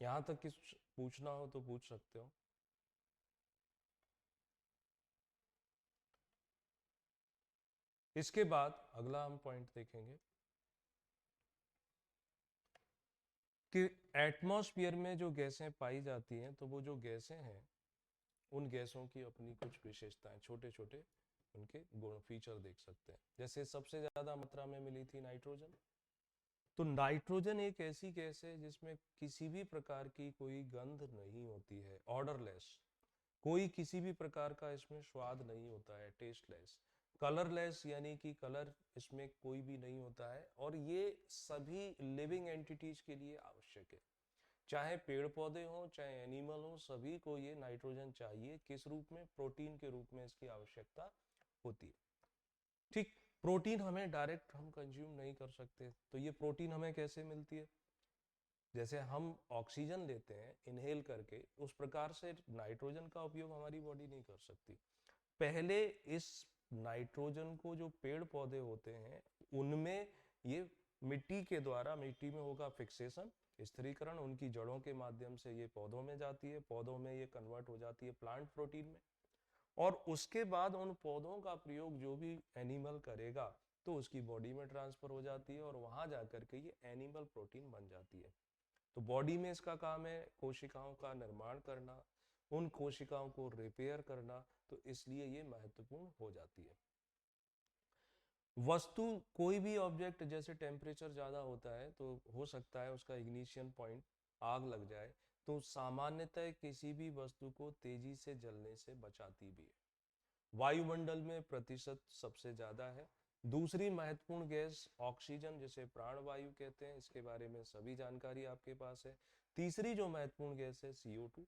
यहां तक कुछ पूछना हो तो पूछ सकते हो। इसके बाद अगला हम पॉइंट देखेंगे कि एटमॉस्फेयर में जो गैसें पाई जाती हैं, तो वो जो गैसें हैं उन गैसों की अपनी कुछ विशेषताएं, छोटे छोटे उनके गुण फीचर देख सकते हैं। जैसे सबसे ज्यादा मात्रा में मिली थी नाइट्रोजन। तो नाइट्रोजन एक ऐसी गैस है जिसमें किसी भी प्रकार की कोई गंध नहीं होती है, ऑर्डरलेस। कोई किसी भी प्रकार का इसमें स्वाद नहीं होता है, टेस्टलेस। कलरलेस यानी कि कलर इसमें कोई भी नहीं होता है। और ये सभी लिविंग एंटिटीज के लिए आवश्यक है, चाहे पेड़ पौधे हों चाहे एनिमल हो, सभी को ये नाइट्रोजन चाहिए। किस रूप में? प्रोटीन के रूप में इसकी आवश्यकता होती है। ठीक, प्रोटीन हमें डायरेक्ट हम कंज्यूम नहीं कर सकते, तो ये प्रोटीन हमें कैसे मिलती है? जैसे हम ऑक्सीजन लेते हैं इनहेल करके, उस प्रकार से नाइट्रोजन का उपयोग हमारी बॉडी नहीं कर सकती। पहले इस नाइट्रोजन को जो पेड़ पौधे होते हैं उनमें ये मिट्टी के द्वारा, मिट्टी में होगा फिक्सेशन, स्थिरीकरण, उनकी जड़ों के माध्यम से ये पौधों में जाती है, पौधों में ये कन्वर्ट हो जाती है प्लांट प्रोटीन में। और उसके बाद उन पौधों का प्रयोग जो भी एनिमल करेगा तो उसकी बॉडी में ट्रांसफर हो जाती है और वहां जाकर के ये एनिमल प्रोटीन बन जाती है। तो बॉडी में इसका काम है कोशिकाओं का निर्माण करना, उन कोशिकाओं को रिपेयर करना, तो इसलिए ये महत्वपूर्ण हो जाती है। वस्तु, कोई भी ऑब्जेक्ट, जैसे टेम्परेचर ज़्यादा होता है तो हो सकता है उसका इग्निशन पॉइंट आग लग जाए, तो सामान्यतः किसी भी वस्तु को तेजी से जलने से बचाती भी है। वायुमंडल में प्रतिशत सबसे ज़्यादा है। दूसरी महत्वपूर्ण गैस ऑक्सीजन, जिसे प्राणवायु कहते हैं, इसके बारे में सभी जानकारी आपके पास है। तीसरी जो महत्वपूर्ण गैस है CO2।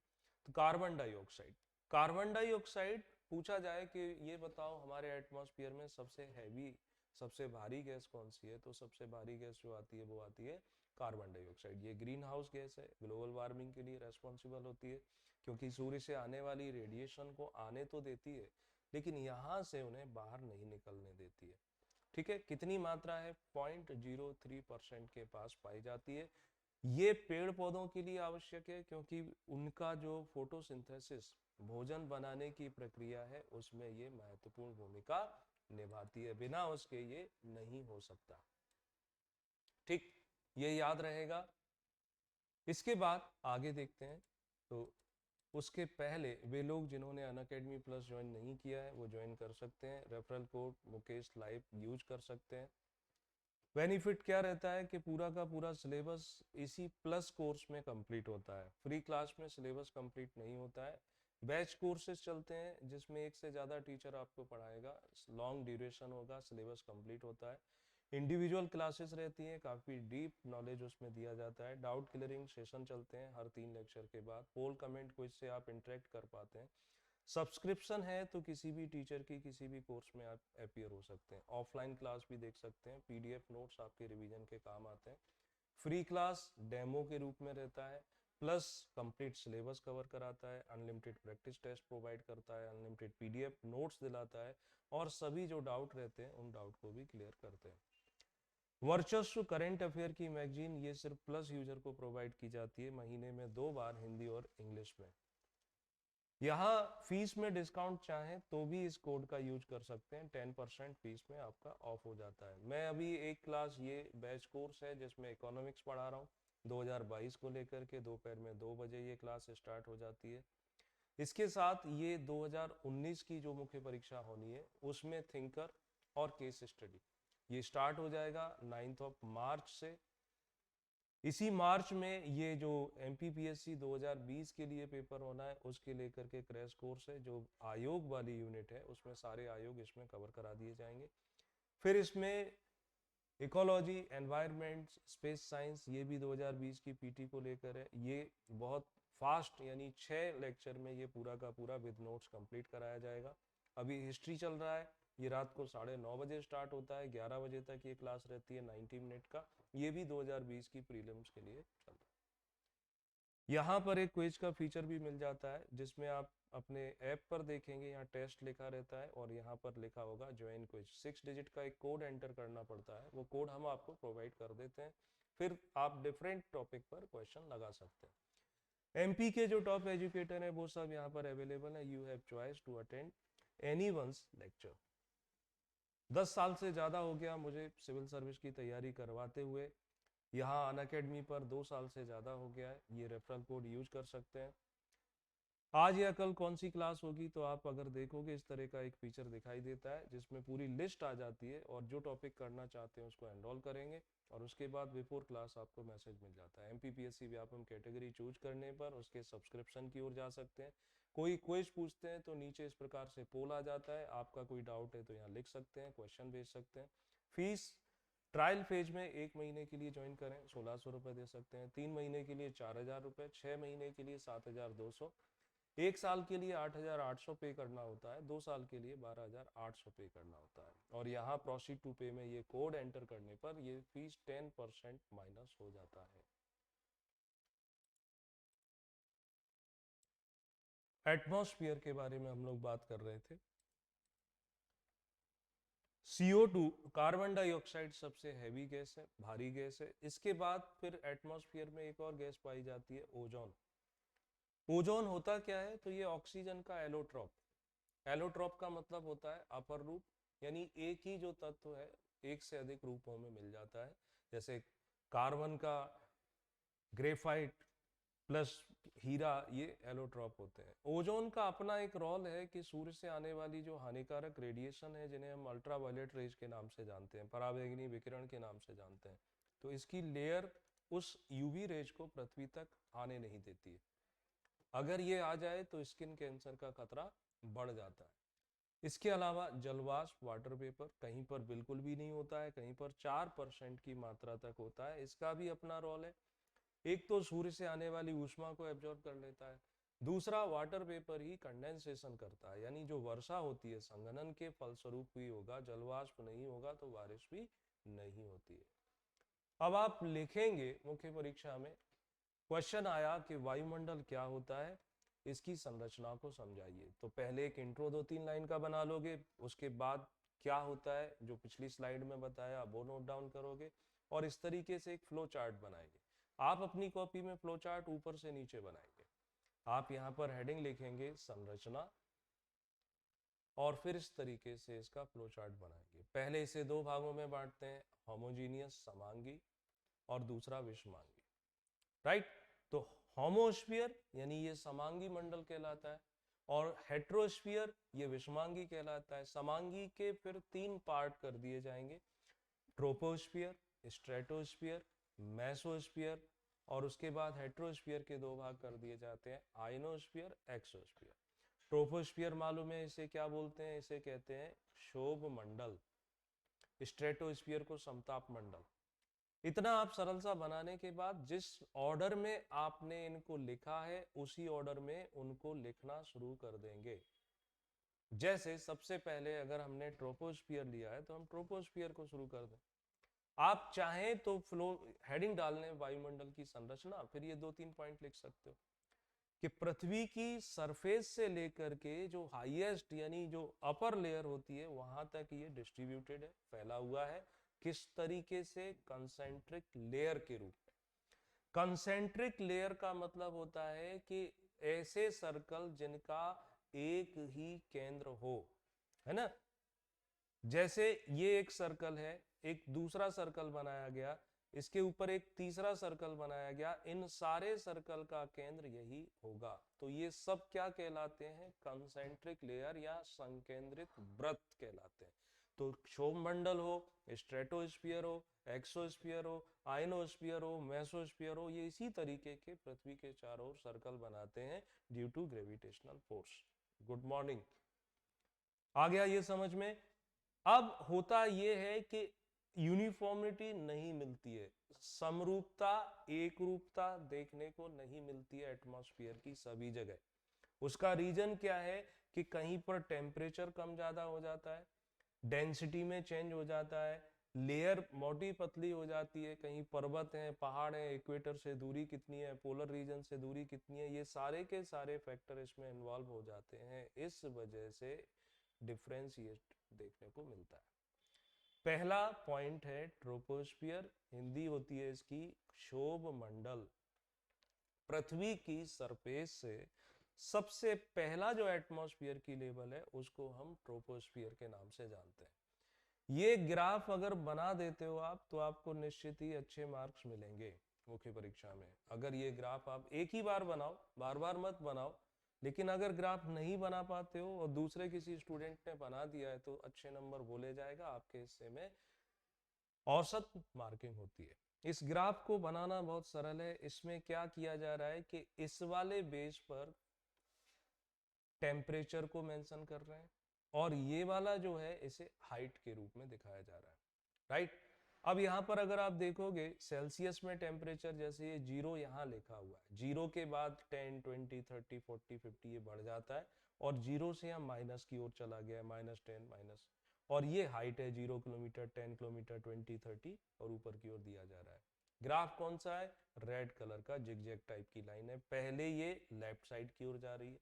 तो कार्बन डाइऑक्साइड, कार्बन डाइऑक्साइड पूछा जाए कि ये बताओ हमारे एटमॉस्फेयर में सबसे हैवी, सबसे भारी गैस कौन सी है, तो सबसे भारी गैस जो आती है वो आती है कार्बन डाइऑक्साइड। ये ग्रीन हाउस गैस है, ग्लोबल वार्मिंग के लिए रेस्पॉन्सिबल होती है, क्योंकि सूर्य से आने वाली रेडिएशन को आने तो देती है लेकिन यहां से उन्हें बाहर नहीं निकलने देती है। ठीक है, कितनी मात्रा है? 0.03% के पास पाई जाती है। ये पेड़ पौधों के लिए आवश्यक है क्योंकि उनका जो फोटोसिंथेसिस, भोजन बनाने की प्रक्रिया है, उसमें ये महत्वपूर्ण भूमिका निभाती है, बिना उसके ये नहीं हो सकता। ठीक, ये याद रहेगा। इसके बाद आगे देखते हैं। तो उसके पहले वे लोग जिन्होंने अनअकैडमी प्लस ज्वाइन नहीं किया है वो ज्वाइन कर सकते हैं, referral code Mukesh live use कर सकते हैं। बेनिफिट क्या रहता है कि पूरा का पूरा सिलेबस इसी प्लस कोर्स में कंप्लीट होता है, फ्री क्लास में सिलेबस कंप्लीट नहीं होता है। बैच कोर्सेज चलते हैं जिसमें एक से ज़्यादा टीचर आपको पढ़ाएगा, लॉन्ग ड्यूरेशन होगा, सिलेबस कंप्लीट होता है। इंडिविजुअल क्लासेस रहती हैं, काफ़ी डीप नॉलेज उसमें दिया जाता है। डाउट क्लियरिंग सेशन चलते हैं हर 3 लेक्चर के बाद, पोल कमेंट क्विज से आप इंटरेक्ट कर पाते हैं। सब्सक्रिप्शन है तो किसी भी टीचर की किसी भी कोर्स में आप अपीयर हो सकते हैं। ऑफलाइन क्लास भी देख सकते हैं, PDF नोट्स आपके रिवीजन के काम आते हैं। फ्री क्लास डेमो के रूप में रहता है, प्लस कंप्लीट सिलेबस कवर कराता है, अनलिमिटेड प्रैक्टिस टेस्ट प्रोवाइड करता है, अनलिमिटेड PDF नोट्स दिलाता है और सभी जो डाउट रहते हैं उन डाउट को भी क्लियर करते हैं। वर्चस्व करंट अफेयर की मैगजीन ये सिर्फ प्लस यूजर को प्रोवाइड की जाती है, महीने में 2 बार हिंदी और इंग्लिश में। यहाँ फीस में डिस्काउंट चाहें तो भी इस कोड का यूज कर सकते हैं, 10% फीस में आपका ऑफ हो जाता है। मैं अभी एक क्लास, ये बैच कोर्स है जिसमें इकोनॉमिक्स पढ़ा रहा हूँ, 2022 को लेकर के दोपहर में 2 बजे ये क्लास स्टार्ट हो जाती है। इसके साथ ये 2019 की जो मुख्य परीक्षा होनी है उसमें थिंकर और केस स्टडी ये स्टार्ट हो जाएगा 9 मार्च से। इसी मार्च में ये जो MPPSC 2020 के लिए पेपर होना है उसके लेकर के क्रैश कोर्स है, जो आयोग वाली यूनिट है उसमें सारे आयोग इसमें कवर करा दिए जाएंगे। फिर इसमें इकोलॉजी, एनवायरनमेंट, स्पेस साइंस, ये भी 2020 की PT को लेकर है। ये बहुत फास्ट, यानी 6 लेक्चर में ये पूरा का पूरा विद नोट्स कंप्लीट कराया जाएगा। अभी हिस्ट्री चल रहा है, ये रात को 9:30 बजे स्टार्ट होता है, 11 बजे तक ये क्लास रहती है, 90 मिनट का। ये भी 2020 की प्रीलिम्स के लिए चल रहा है। यहाँ पर एक क्विज का फीचर भी मिल जाता है जिसमें आप अपने ऐप पर देखेंगे, यहाँ टेस्ट लिखा रहता है और यहाँ पर लिखा होगा ज्वाइन क्विज। 6 डिजिट का एक कोड एंटर करना पड़ता है, वो कोड हम आपको प्रोवाइड कर देते हैं, फिर आप डिफरेंट टॉपिक पर क्वेश्चन लगा सकते हैं। एमपी के जो टॉप एजुकेटर हैं वो सब यहाँ पर अवेलेबल है। You have choice to attend any one's lecture. 10 साल से ज़्यादा हो गया मुझे सिविल सर्विस की तैयारी करवाते हुए। यहाँ अनअकैडमी पर 2 साल से ज़्यादा हो गया है। ये रेफरल कोड यूज कर सकते हैं। आज या कल कौन सी क्लास होगी तो आप अगर देखोगे इस तरह का एक फीचर दिखाई देता है जिसमें पूरी लिस्ट आ जाती है और जो टॉपिक करना चाहते हैं उसको एनरोल करेंगे और उसके बाद बिफोर क्लास आपको मैसेज मिल जाता है। एमपीपीएससी व्यापम कैटेगरी चूज करने पर उसके सब्सक्रिप्शन की ओर जा सकते हैं। कोई क्वेश्चन पूछते हैं तो नीचे इस प्रकार से पोल आ जाता है, आपका कोई डाउट है तो यहाँ लिख सकते हैं, क्वेश्चन भेज सकते हैं। फीस ट्रायल फेज में 1 महीने के लिए ज्वाइन करें 1600 रुपये दे सकते हैं, 3 महीने के लिए 4000 रुपये, 6 महीने के लिए 7200, 1 साल के लिए 8800 पे करना होता है, 2 साल के लिए 12800 पे करना होता है। और यहाँ प्रोसीड टू पे में ये कोड एंटर करने पर ये फीस 10% माइनस हो जाता है। एटमॉस्फेयर के बारे में हम लोग बात कर रहे थे। CO2 कार्बन डाइऑक्साइड सबसे हैवी गैस है, भारी गैस है। इसके बाद फिर एटमॉस्फेयर में एक और गैस पाई जाती है, ओजोन। ओजोन होता क्या है तो ये ऑक्सीजन का एलोट्रॉप। एलोट्रॉप का मतलब होता है अपर रूप, यानी एक ही जो तत्व है एक से अधिक रूपों में मिल जाता है। जैसे कार्बन का ग्रेफाइट प्लस हीरा, ये एलोट्रॉप होते हैं। ओजोन का अपना एक रोल है कि सूर्य से आने वाली जो हानिकारक रेडिएशन है जिन्हें हम अल्ट्रावायलेट रेज के नाम से जानते हैं, पराबैंगनी विकिरण के नाम से जानते हैं, तो इसकी लेयर उस यूवी रेज को पृथ्वी तक आने नहीं देती है। अगर ये आ जाए तो स्किन कैंसर का खतरा बढ़ जाता है। इसके अलावा जलवाष्प वाटर वेपर कहीं पर बिल्कुल भी नहीं होता है, कहीं पर 4% की मात्रा तक होता है। इसका भी अपना रोल है। एक तो सूर्य से आने वाली ऊष्मा को एब्जॉर्ब कर लेता है, दूसरा वाटर वेपर ही कंडेंसेशन करता है, यानी जो वर्षा होती है संघनन के फलस्वरूप ही होगा, जलवाष्प नहीं होगा तो बारिश भी नहीं होती है। अब आप लिखेंगे मुख्य परीक्षा में, क्वेश्चन आया कि वायुमंडल क्या होता है, इसकी संरचना को समझाइए। तो पहले एक इंट्रो 2-3 लाइन का बना लोगे, उसके बाद क्या होता है जो पिछली स्लाइड में बताया वो नोट डाउन करोगे और इस तरीके से एक फ्लो चार्ट बनाएंगे। आप अपनी कॉपी में फ्लो चार्ट ऊपर से नीचे बनाएंगे। आप यहाँ पर हेडिंग लिखेंगे संरचना और फिर इस तरीके से इसका फ्लो चार्ट बनाएंगे। पहले इसे 2 भागों में बांटते हैं, होमोजीनियस समांगी और दूसरा विषमांगी, राइट। तो होमोस्फीयर यानी ये समांगी मंडल कहलाता है और हेट्रोस्फीयर ये विषमांगी कहलाता है। समांगी के फिर 3 पार्ट कर दिए जाएंगे, ट्रोपोस्फीयर, स्ट्रेटोस्फीयर, मेसोस्फीयर, और उसके बाद हेट्रोस्फीयर के 2 भाग कर दिए जाते हैं, आयनोस्फीयर, एक्सोस्फीयर। ट्रोपोस्फीयर मालूम है इसे क्या बोलते हैं, इसे कहते हैं क्षोभ मंडल। स्ट्रेटोस्फीयर को समताप मंडल। इतना आप सरल सा बनाने के बाद जिस ऑर्डर में आपने इनको लिखा है उसी ऑर्डर में उनको लिखना शुरू कर देंगे। जैसे सबसे पहले अगर हमने ट्रोपोस्फियर लिया है तो हम ट्रोपोस्फियर को शुरू कर दें। आप चाहें तो फ्लो हेडिंग डाल लें वायुमंडल की संरचना, फिर ये 2-3 पॉइंट लिख सकते हो कि पृथ्वी की सरफेस से लेकर के जो हाईएस्ट यानी जो अपर लेयर होती है वहां तक ये डिस्ट्रीब्यूटेड है, फैला हुआ है। किस तरीके से? कंसेंट्रिक लेयर के रूप में। कंसेंट्रिक लेयर का मतलब होता है कि ऐसे सर्कल जिनका एक ही केंद्र हो, है ना। जैसे ये एक सर्कल है, एक दूसरा सर्कल बनाया गया, इसके ऊपर एक तीसरा सर्कल बनाया गया, इन सारे सर्कल का केंद्र यही होगा। तो ये सब क्या कहलाते हैं? कंसेंट्रिक लेयर या संकेंद्रित वृत्त कहलाते हैं। तो क्षोभमंडल हो, स्ट्रेटोस्फीयर हो, एक्सोस्फीयर हो, आयनोस्फीयर हो, मेसोस्फीयर हो, ये इसी तरीके के पृथ्वी के चारों ओर सर्कल बनाते हैं due to gravitational force. Good morning, आ गया ये समझ में? अब होता यह है कि यूनिफॉर्मिटी नहीं मिलती है, समरूपता, एक रूपता देखने को नहीं मिलती है एटमॉस्फेयर की सभी जगह। उसका रीजन क्या है कि कहीं पर टेम्परेचर कम ज्यादा हो जाता है, डेंसिटी में चेंज हो जाता है, लेयर मोटी पतली हो जाती है, कहीं पर्वत है, पहाड़ है, इक्वेटर से दूरी कितनी है, पोलर रीजन से दूरी कितनी है, ये सारे के सारे फैक्टर इसमें इन्वॉल्व हो जाते हैं। इस वजह से डिफरेंशिएट देखने को मिलता है। पहला पॉइंट है ट्रोपोस्फियर, हिंदी होती है इसकी क्षोभ मंडल। पृथ्वी की सरफेस से सबसे पहला जो एटमॉस्फेयर की लेवल है उसको हम ट्रोपोस्फियर के नाम से जानते हैं। ये ग्राफ अगर बना देते हो आप तो आपको निश्चित ही अच्छे मार्क्स मिलेंगे मुख्य परीक्षा में। अगर ये ग्राफ आप एक ही बार बनाओ, बार बार मत बनाओ, लेकिन अगर ग्राफ नहीं बना पाते हो और दूसरे किसी स्टूडेंट ने बना दिया है तो अच्छे नंबर बोले जाएगा, आपके हिस्से में औसत मार्किंग होती है। इस ग्राफ को बनाना बहुत सरल है। इसमें क्या किया जा रहा है कि इस वाले बेस पर टेम्परेचर को मेंशन कर रहे हैं और ये वाला जो है इसे हाइट के रूप में दिखाया जा रहा है, राइट। अब यहाँ पर अगर आप देखोगे सेल्सियस में टेम्परेचर, जैसे ये 0 यहाँ लिखा हुआ है, 0 के बाद 10, 20, 30, 40, 50 ये बढ़ जाता है और 0 से हम माइनस की ओर चला गया है, -10 माइनस, और ये हाइट है 0 किलोमीटर, 10 किलोमीटर, 20, 30 और ऊपर की ओर दिया जा रहा है। ग्राफ कौन सा है? रेड कलर का जिगजैग टाइप की लाइन है। पहले ये लेफ्ट साइड की ओर जा रही है,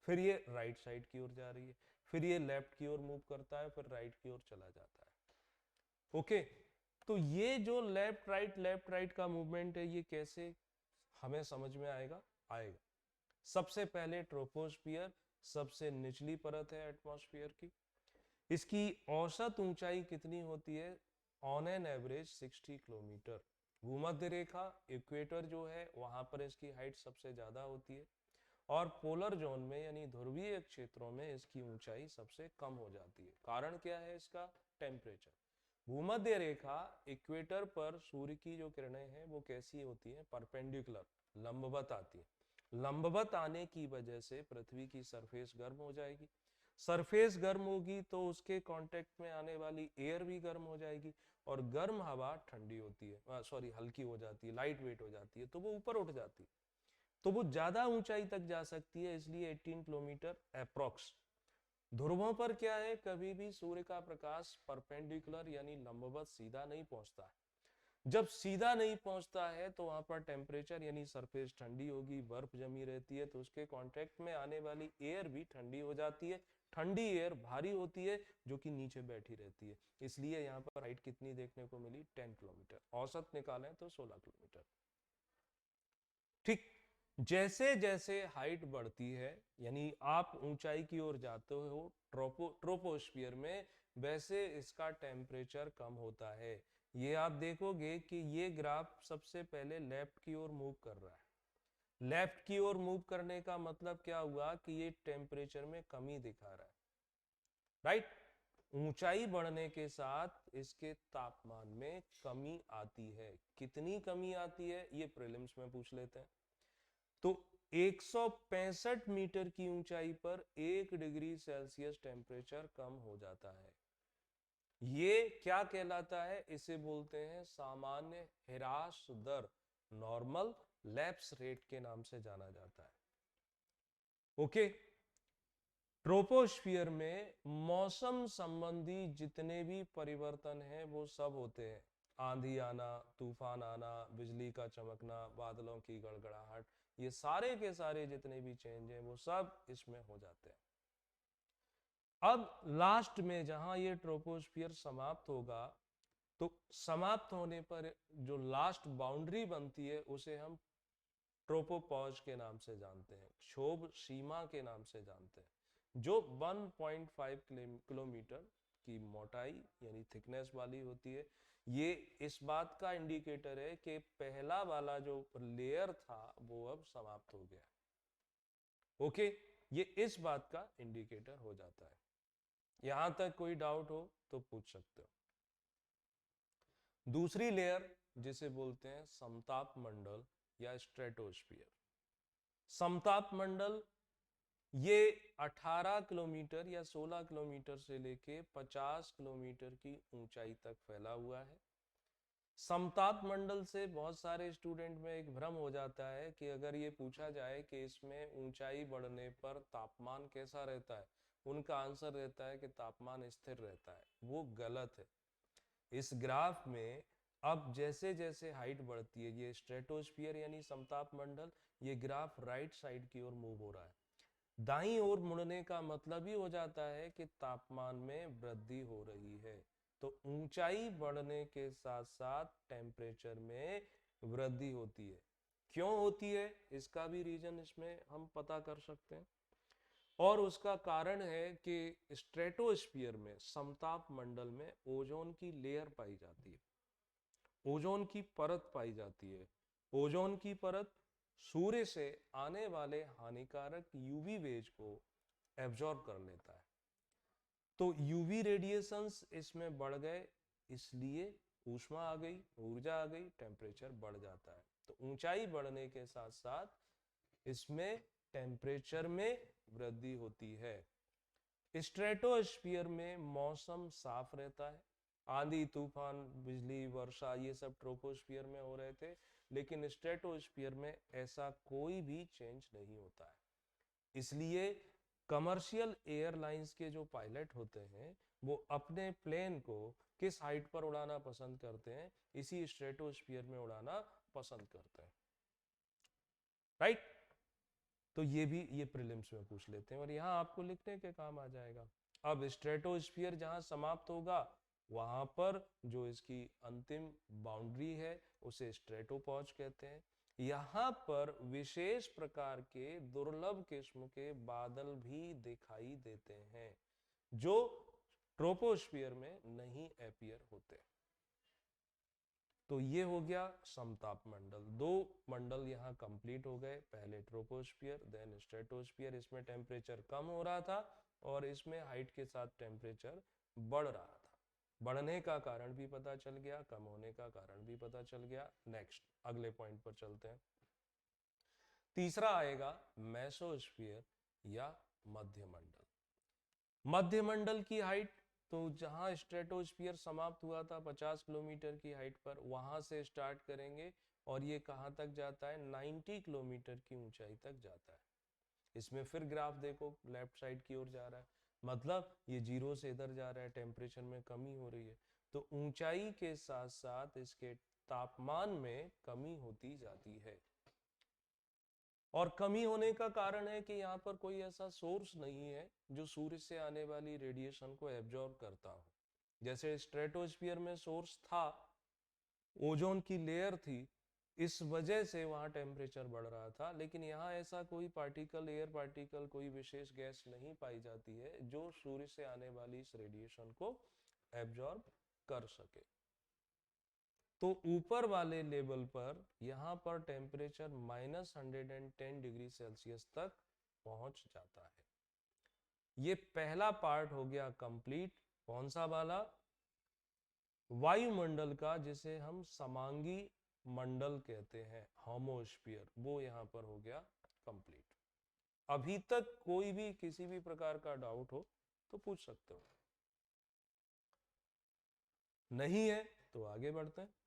फिर ये राइट साइड की ओर जा रही है, फिर ये लेफ्ट की ओर मूव करता है, फिर राइट की ओर चला जाता है। ओके, तो ये जो लेफ्ट राइट का मूवमेंट है ये कैसे हमें समझ में आएगा? सबसे पहले ट्रोपोस्फियर सबसे निचली परत है एटमॉस्फेयर की। इसकी औसत ऊंचाई कितनी होती है? On an average 60 kilometre. भूमध्य रेखा इक्वेटर जो है वहां पर इसकी हाइट सबसे ज्यादा होती है और पोलर जोन में यानी ध्रुवीय क्षेत्रों में इसकी ऊंचाई सबसे कम हो जाती है। कारण क्या है इसका? टेम्परेचर। भूमध्य रेखा इक्वेटर पर सूर्य की जो किरणें हैं वो कैसी होती हैं? परपेंडिकुलर, लंबवत आती है। लंबवत आने की वजह से पृथ्वी की सरफेस गर्म हो जाएगी। सरफेस गर्म होगी तो उसके कांटेक्ट में आने वाली एयर भी गर्म हो जाएगी और गर्म हवा ठंडी होती है, सॉरी हल्की हो जाती है, लाइट वेट हो जाती है, तो वो ऊपर उठ जाती है, तो वो ज्यादा ऊंचाई तक जा सकती है, इसलिए 18 किलोमीटर अप्रोक्स। ध्रुवों पर क्या है, कभी भी सूर्य का प्रकाश परपेंडिकुलर यानी लंबवत सीधा नहीं पहुंचता है। जब सीधा नहीं पहुंचता है तो वहां पर टेम्परेचर यानी सरफेस ठंडी होगी, बर्फ जमी रहती है, तो उसके कांटेक्ट में आने वाली एयर भी ठंडी हो जाती है। ठंडी एयर भारी होती है जो कि नीचे बैठी रहती है, इसलिए यहाँ पर हाइट कितनी देखने को मिली? 10 किलोमीटर। औसत निकालें तो 16 किलोमीटर। ठीक, जैसे जैसे हाइट बढ़ती है यानी आप ऊंचाई की ओर जाते हो ट्रोपोस्फियर में, वैसे इसका टेम्परेचर कम होता है। ये आप देखोगे कि ये ग्राफ सबसे पहले लेफ्ट की ओर मूव कर रहा है। लेफ्ट की ओर मूव करने का मतलब क्या हुआ कि ये टेम्परेचर में कमी दिखा रहा है, राइट। ऊंचाई बढ़ने के साथ इसके तापमान में कमी आती है। कितनी कमी आती है ये प्रीलिम्स में पूछ लेते हैं। तो 165 मीटर की ऊंचाई पर 1 डिग्री सेल्सियस टेम्परेचर कम हो जाता है। ये क्या कहलाता है? इसे बोलते हैं सामान्य ह्रास दर, नॉर्मल लैप्स रेट के नाम से जाना जाता है। ओके, ट्रोपोस्फियर में मौसम संबंधी जितने भी परिवर्तन हैं वो सब होते हैं। आंधी आना, तूफान आना, बिजली का चमकना, बादलों की गड़गड़ाहट, ये सारे के सारे जितने भी चेंज हैं वो सब इसमें हो जाते हैं। अब लास्ट में जहां ये ट्रोपोस्फियर समाप्त होगा, तो समाप्त होने पर जो लास्ट बाउंड्री बनती है उसे हम ट्रोपोपॉज के नाम से जानते हैं, क्षोभ सीमा के नाम से जानते हैं, जो 1.5 किलोमीटर की मोटाई यानी थिकनेस वाली होती है। ये इस बात का इंडिकेटर है कि पहला वाला जो लेयर था वो अब समाप्त हो गया। ओके, ये इस बात का इंडिकेटर हो जाता है। यहां तक कोई डाउट हो तो पूछ सकते हो। दूसरी लेयर जिसे बोलते हैं समताप मंडल या स्ट्रेटोस्फियर। समताप मंडल ये 18 किलोमीटर या 16 किलोमीटर से लेके 50 किलोमीटर की ऊंचाई तक फैला हुआ है। समताप मंडल से बहुत सारे स्टूडेंट में एक भ्रम हो जाता है कि अगर ये पूछा जाए कि इसमें ऊंचाई बढ़ने पर तापमान कैसा रहता है, उनका आंसर रहता है कि तापमान स्थिर रहता है। वो गलत है। इस ग्राफ में अब जैसे जैसे हाइट बढ़ती है, ये स्ट्रेटोस्फियर यानी समताप मंडल, ये ग्राफ राइट साइड की ओर मूव हो रहा है। दाईं ओर मुड़ने का मतलब ही हो जाता है कि तापमान में वृद्धि हो रही है। तो ऊंचाई बढ़ने के साथ साथ टेम्परेचर में वृद्धि होती है। क्यों होती है इसका भी रीजन इसमें हम पता कर सकते हैं। और उसका कारण है कि स्ट्रेटोस्फीयर में, समताप मंडल में ओजोन की लेयर पाई जाती है, ओजोन की परत पाई जाती है। ओजोन की परत सूर्य से आने वाले हानिकारक यूवी रेज को एब्जॉर्ब कर लेता है। तो यूवी रेडिएशंस इसमें बढ़ गए, इसलिए ऊष्मा आ गई, ऊर्जा आ गई, टेम्परेचर बढ़ जाता है। तो ऊंचाई बढ़ने के साथ साथ इसमें टेम्परेचर में वृद्धि होती है। स्ट्रेटोस्फीयर में मौसम साफ रहता है, आंधी तूफान बिजली वर्षा ये सब ट्रोपोस्फीयर में हो रहे थे, लेकिन स्ट्रेटोस्फीयर में ऐसा कोई भी चेंज नहीं होता है। इसलिए कमर्शियल एयरलाइंस के जो पायलट होते हैं वो अपने प्लेन को किस हाइट पर उड़ाना पसंद करते हैं, इसी स्ट्रेटोस्फीयर में उड़ाना पसंद करते हैं, राइट। तो ये प्रीलिम्स में पूछ लेते हैं और यहाँ आपको लिखने के काम आ जाएगा। अब स्ट्रेटोस्फीयर जहां समाप्त होगा वहां पर जो इसकी अंतिम बाउंड्री है उसे स्ट्रेटोपॉज कहते हैं। यहाँ पर विशेष प्रकार के दुर्लभ किस्म के बादल भी दिखाई देते हैं जो ट्रोपोस्फीयर में नहीं अपीयर होते। तो ये हो गया समताप मंडल। दो मंडल यहाँ कंप्लीट हो गए, पहले ट्रोपोस्फियर देन स्ट्रेटोस्फियर। इसमें टेम्परेचर कम हो रहा था और इसमें हाइट के साथ टेम्परेचर बढ़ रहा था। बढ़ने का कारण भी पता चल गया, कम होने का कारण भी पता चल गया। नेक्स्ट अगले पॉइंट पर चलते हैं। तीसरा आएगा मेसोस्फियर या मध्य मंडल। मध्य मंडल की हाइट, तो जहां स्ट्रेटोस्फीयर समाप्त हुआ था 50 किलोमीटर की हाइट पर, वहां से स्टार्ट करेंगे और ये कहां तक जाता है, 90 किलोमीटर की ऊंचाई तक जाता है। इसमें फिर ग्राफ देखो लेफ्ट साइड की ओर जा रहा है, मतलब ये जीरो से इधर जा रहा है, टेम्परेचर में कमी हो रही है। तो ऊंचाई के साथ साथ इसके तापमान में कमी होती जाती है। और कमी होने का कारण है कि यहाँ पर कोई ऐसा सोर्स नहीं है जो सूर्य से आने वाली रेडिएशन को एब्जॉर्ब करता हो। जैसे स्ट्रेटोस्फीयर में सोर्स था, ओजोन की लेयर थी, इस वजह से वहां टेम्परेचर बढ़ रहा था, लेकिन यहाँ ऐसा कोई पार्टिकल, एयर पार्टिकल, कोई विशेष गैस नहीं पाई जाती है जो सूर्य से आने वाली इस रेडिएशन को एब्जॉर्ब कर सके। तो ऊपर वाले लेवल पर यहाँ पर टेम्परेचर -110 डिग्री सेल्सियस तक पहुंच जाता है। ये पहला पार्ट हो गया कंप्लीट। कौन सा वाला, वायुमंडल का, जिसे हम समांगी मंडल कहते हैं, होमोस्फीयर, वो यहाँ पर हो गया कंप्लीट। अभी तक कोई भी किसी भी प्रकार का डाउट हो तो पूछ सकते हो, नहीं है तो आगे बढ़ते हैं।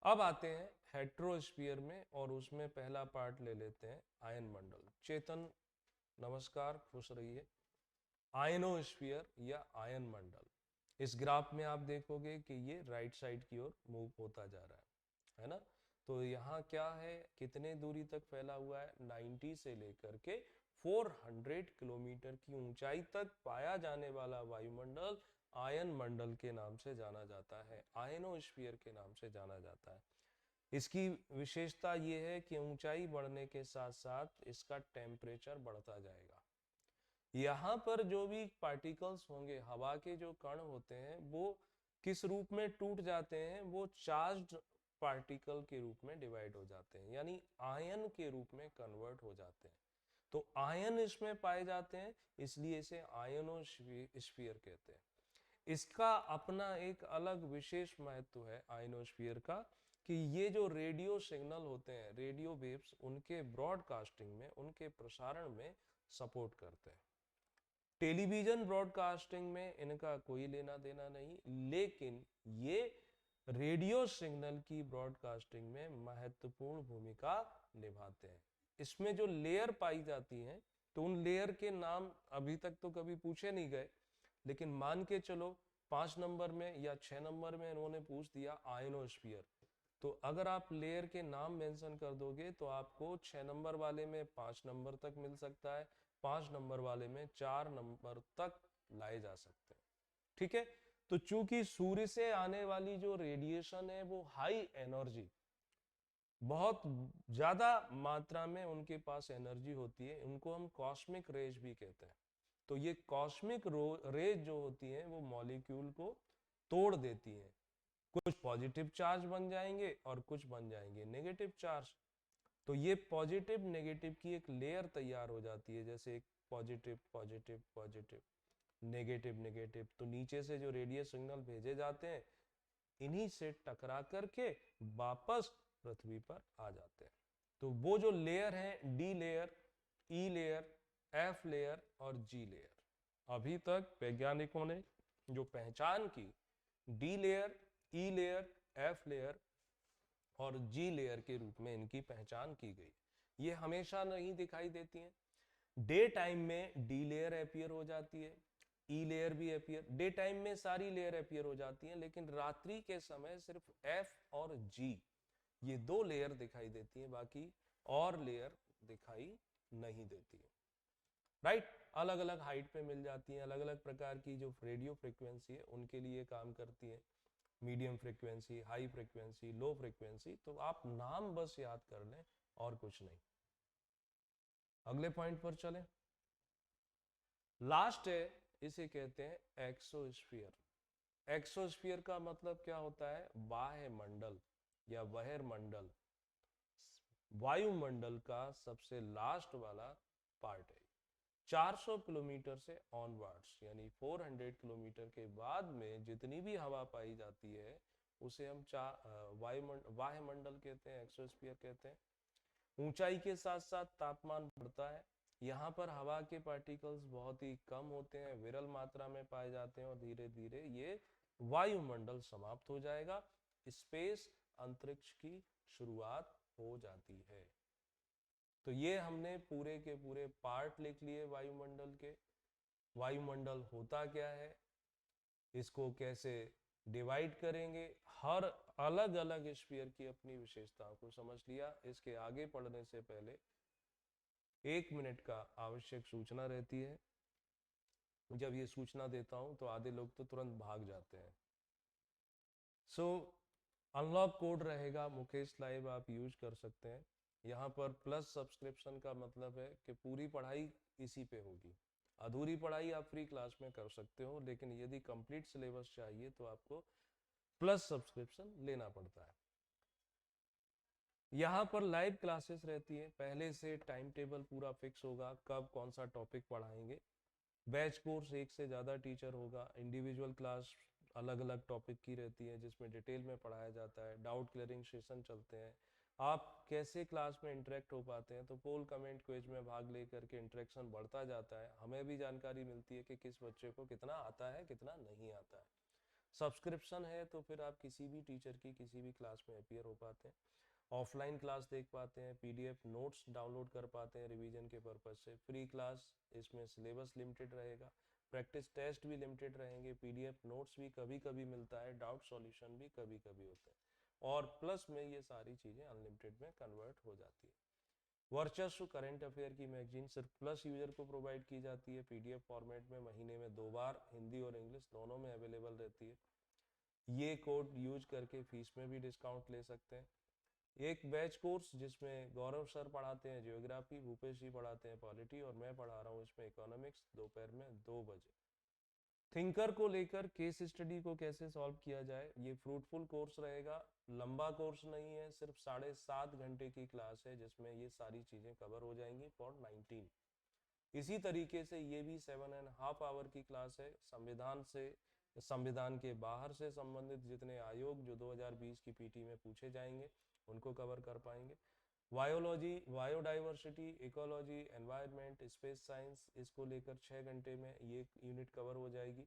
अब आते हैं हेट्रोस्फीयर में और उसमें पहला पार्ट ले लेते हैं आयन मंडल। चेतन नमस्कार, खुश रहिए। आयनोस्फीयर या आयन मंडल, इस ग्राफ में आप देखोगे कि ये राइट साइड की ओर मूव होता जा रहा है ना। तो यहाँ क्या है, कितने दूरी तक फैला हुआ है, 90 से लेकर के 400 किलोमीटर की ऊंचाई तक पाया जाने वाला वायुमंडल आयन मंडल के नाम से जाना जाता है, आयनोस्फीयर के नाम से जाना जाता है। इसकी विशेषता ये है कि ऊंचाई बढ़ने के साथ साथ इसका टेम्परेचर बढ़ता जाएगा। यहाँ पर जो भी पार्टिकल्स होंगे, हवा के जो कण होते हैं, वो किस रूप में टूट जाते हैं, वो चार्ज्ड पार्टिकल के रूप में डिवाइड हो जाते हैं, यानी आयन के रूप में कन्वर्ट हो जाते हैं। तो आयन इसमें पाए जाते हैं, इसलिए इसे आयनोस्फीयर कहते हैं। इसका अपना एक अलग विशेष महत्व है आयनोस्फीयर का, कि ये जो रेडियो सिग्नल होते हैं, रेडियो वेव्स, उनके ब्रॉडकास्टिंग में, उनके प्रसारण में सपोर्ट करते हैं। टेलीविजन ब्रॉडकास्टिंग में इनका कोई लेना देना नहीं, लेकिन ये रेडियो सिग्नल की ब्रॉडकास्टिंग में महत्वपूर्ण भूमिका निभाते हैं। इसमें जो लेयर पाई जाती हैं, तो उन लेयर के नाम अभी तक तो कभी पूछे नहीं गए, लेकिन मान के चलो 5 नंबर में या 6 नंबर में इन्होंने पूछ दिया आयनोस्फीयर, तो अगर आप लेयर के नाम मेंशन कर दोगे तो आपको 6 नंबर वाले में 5 नंबर तक मिल सकता है, 5 नंबर वाले में 4 नंबर तक लाए जा सकते हैं। ठीक है, तो चूंकि सूर्य से आने वाली जो रेडिएशन है वो हाई एनर्जी, बहुत ज्यादा मात्रा में उनके पास एनर्जी होती है, उनको हम कॉस्मिक रेज भी कहते हैं। तो ये कॉस्मिक रेज जो होती हैं वो मॉलिक्यूल को तोड़ देती हैं, कुछ पॉजिटिव चार्ज बन जाएंगे और कुछ बन जाएंगे नेगेटिव चार्ज। तो ये पॉजिटिव नेगेटिव की एक लेयर तैयार हो जाती है, जैसे एक positive positive positive, negative negative. तो नीचे से जो रेडियो सिग्नल भेजे जाते हैं इन्हीं से टकरा करके वापस पृथ्वी पर आ जाते हैं। तो वो जो लेयर है, डी लेयर, ई लेयर, एफ लेयर और जी लेयर, अभी तक वैज्ञानिकों ने जो पहचान की, डी लेयर, ई लेयर, एफ लेयर और जी लेयर के रूप में इनकी पहचान की गई। ये हमेशा नहीं दिखाई देती हैं। डे टाइम में डी लेयर अपीयर हो जाती है, ई लेयर भी अपीयर, डे टाइम में सारी लेयर अपीयर हो जाती हैं, लेकिन रात्रि के समय सिर्फ एफ और जी ये दो लेयर दिखाई देती हैं, बाकी और लेयर दिखाई नहीं देती है। राइट, अलग अलग हाइट पे मिल जाती हैं, अलग अलग प्रकार की जो रेडियो फ्रिक्वेंसी है उनके लिए काम करती है, medium frequency, high frequency, low frequency. तो आप नाम बस याद कर लें और कुछ नहीं। अगले पॉइंट पर चलें। लास्ट है, इसे कहते हैं एक्सोस्फीयर। एक्सोस्फीयर का मतलब क्या होता है? बाह्य मंडल या बहिर्मंडल, वायुमंडल का सबसे लास्ट वाला पार्ट है। 400 किलोमीटर से ऑनवर्ड्स यानी 400 किलोमीटर के बाद में जितनी भी हवा पाई जाती है उसे हम वायुमंडल कहते हैं, एक्सोस्फीयर कहते हैं। ऊंचाई के साथ साथ तापमान बढ़ता है। यहाँ पर हवा के पार्टिकल्स बहुत ही कम होते हैं, विरल मात्रा में पाए जाते हैं और धीरे धीरे ये वायुमंडल समाप्त हो जाएगा, स्पेस अंतरिक्ष की शुरुआत हो जाती है। तो ये हमने पूरे के पूरे पार्ट लिख लिए वायुमंडल के। वायुमंडल होता क्या है, इसको कैसे डिवाइड करेंगे, हर अलग अलग स्फीयर की अपनी विशेषताओं को समझ लिया। इसके आगे पढ़ने से पहले 1 मिनट का आवश्यक सूचना रहती है। जब ये सूचना देता हूं तो आधे लोग तो तुरंत भाग जाते हैं। सो अनलॉक कोड रहेगा, मुकेश लाइव आप यूज कर सकते हैं। यहाँ पर प्लस सब्सक्रिप्शन का मतलब है कि पूरी पढ़ाई इसी पे होगी। अधूरी पढ़ाई आप फ्री क्लास में कर सकते हो, लेकिन यदि कंप्लीट सिलेबस चाहिए तो आपको प्लस सब्सक्रिप्शन लेना पड़ता है। यहाँ पर लाइव क्लासेस रहती है, पहले से टाइम टेबल पूरा फिक्स होगा, कब कौन सा टॉपिक पढ़ाएंगे। बैच कोर्स, एक से ज़्यादा टीचर होगा। इंडिविजुअल क्लास अलग अलग टॉपिक की रहती है जिसमें डिटेल में पढ़ाया जाता है। डाउट क्लियरिंग सेशन चलते हैं। आप कैसे क्लास में इंटरेक्ट हो पाते हैं, तो पोल कमेंट क्विज में भाग लेकर के इंटरेक्शन बढ़ता जाता है, हमें भी जानकारी मिलती है कि किस बच्चे को कितना आता है कितना नहीं आता है। सब्सक्रिप्शन है तो फिर आप किसी भी टीचर की किसी भी क्लास में अपीयर हो पाते हैं, ऑफलाइन क्लास देख पाते हैं, पीडीएफ नोट्स डाउनलोड कर पाते हैं रिवीजन के पर्पज से। फ्री क्लास, इसमें सिलेबस लिमिटेड रहेगा, प्रैक्टिस टेस्ट भी लिमिटेड रहेंगे, पीडीएफ नोट्स भी कभी कभी मिलता है, डाउट सॉल्यूशन भी कभी कभी होते हैं, और प्लस में ये सारी चीज़ें अनलिमिटेड में कन्वर्ट हो जाती है। वर्चस्व करंट अफेयर की मैगजीन सिर्फ प्लस यूजर को प्रोवाइड की जाती है, पीडीएफ फॉर्मेट में, महीने में 2 बार, हिंदी और इंग्लिश दोनों में अवेलेबल रहती है। ये कोड यूज करके फीस में भी डिस्काउंट ले सकते हैं। एक बैच कोर्स जिसमें गौरव सर पढ़ाते हैं जियोग्राफी, भूपेश जी पढ़ाते हैं पॉलिटी और मैं पढ़ा रहा हूँ इसमें इकोनॉमिक्स, दोपहर में 2 बजे। थिंकर को लेकर केस स्टडी को कैसे सॉल्व किया जाए, ये फ्रूटफुल कोर्स रहेगा। लंबा कोर्स नहीं है, सिर्फ 7.5 घंटे की क्लास है जिसमें ये सारी चीजें कवर हो जाएंगी फॉर 19। इसी तरीके से ये भी 7.5 आवर की क्लास है। संविधान से, संविधान के बाहर से संबंधित जितने आयोग जो 2020 की पीटी में पूछे जाएंगे उनको कवर कर पाएंगे। Biology, biodiversity, ecology, environment, space science, इसको लेकर 6 घंटे में ये यूनिट कवर हो जाएगी।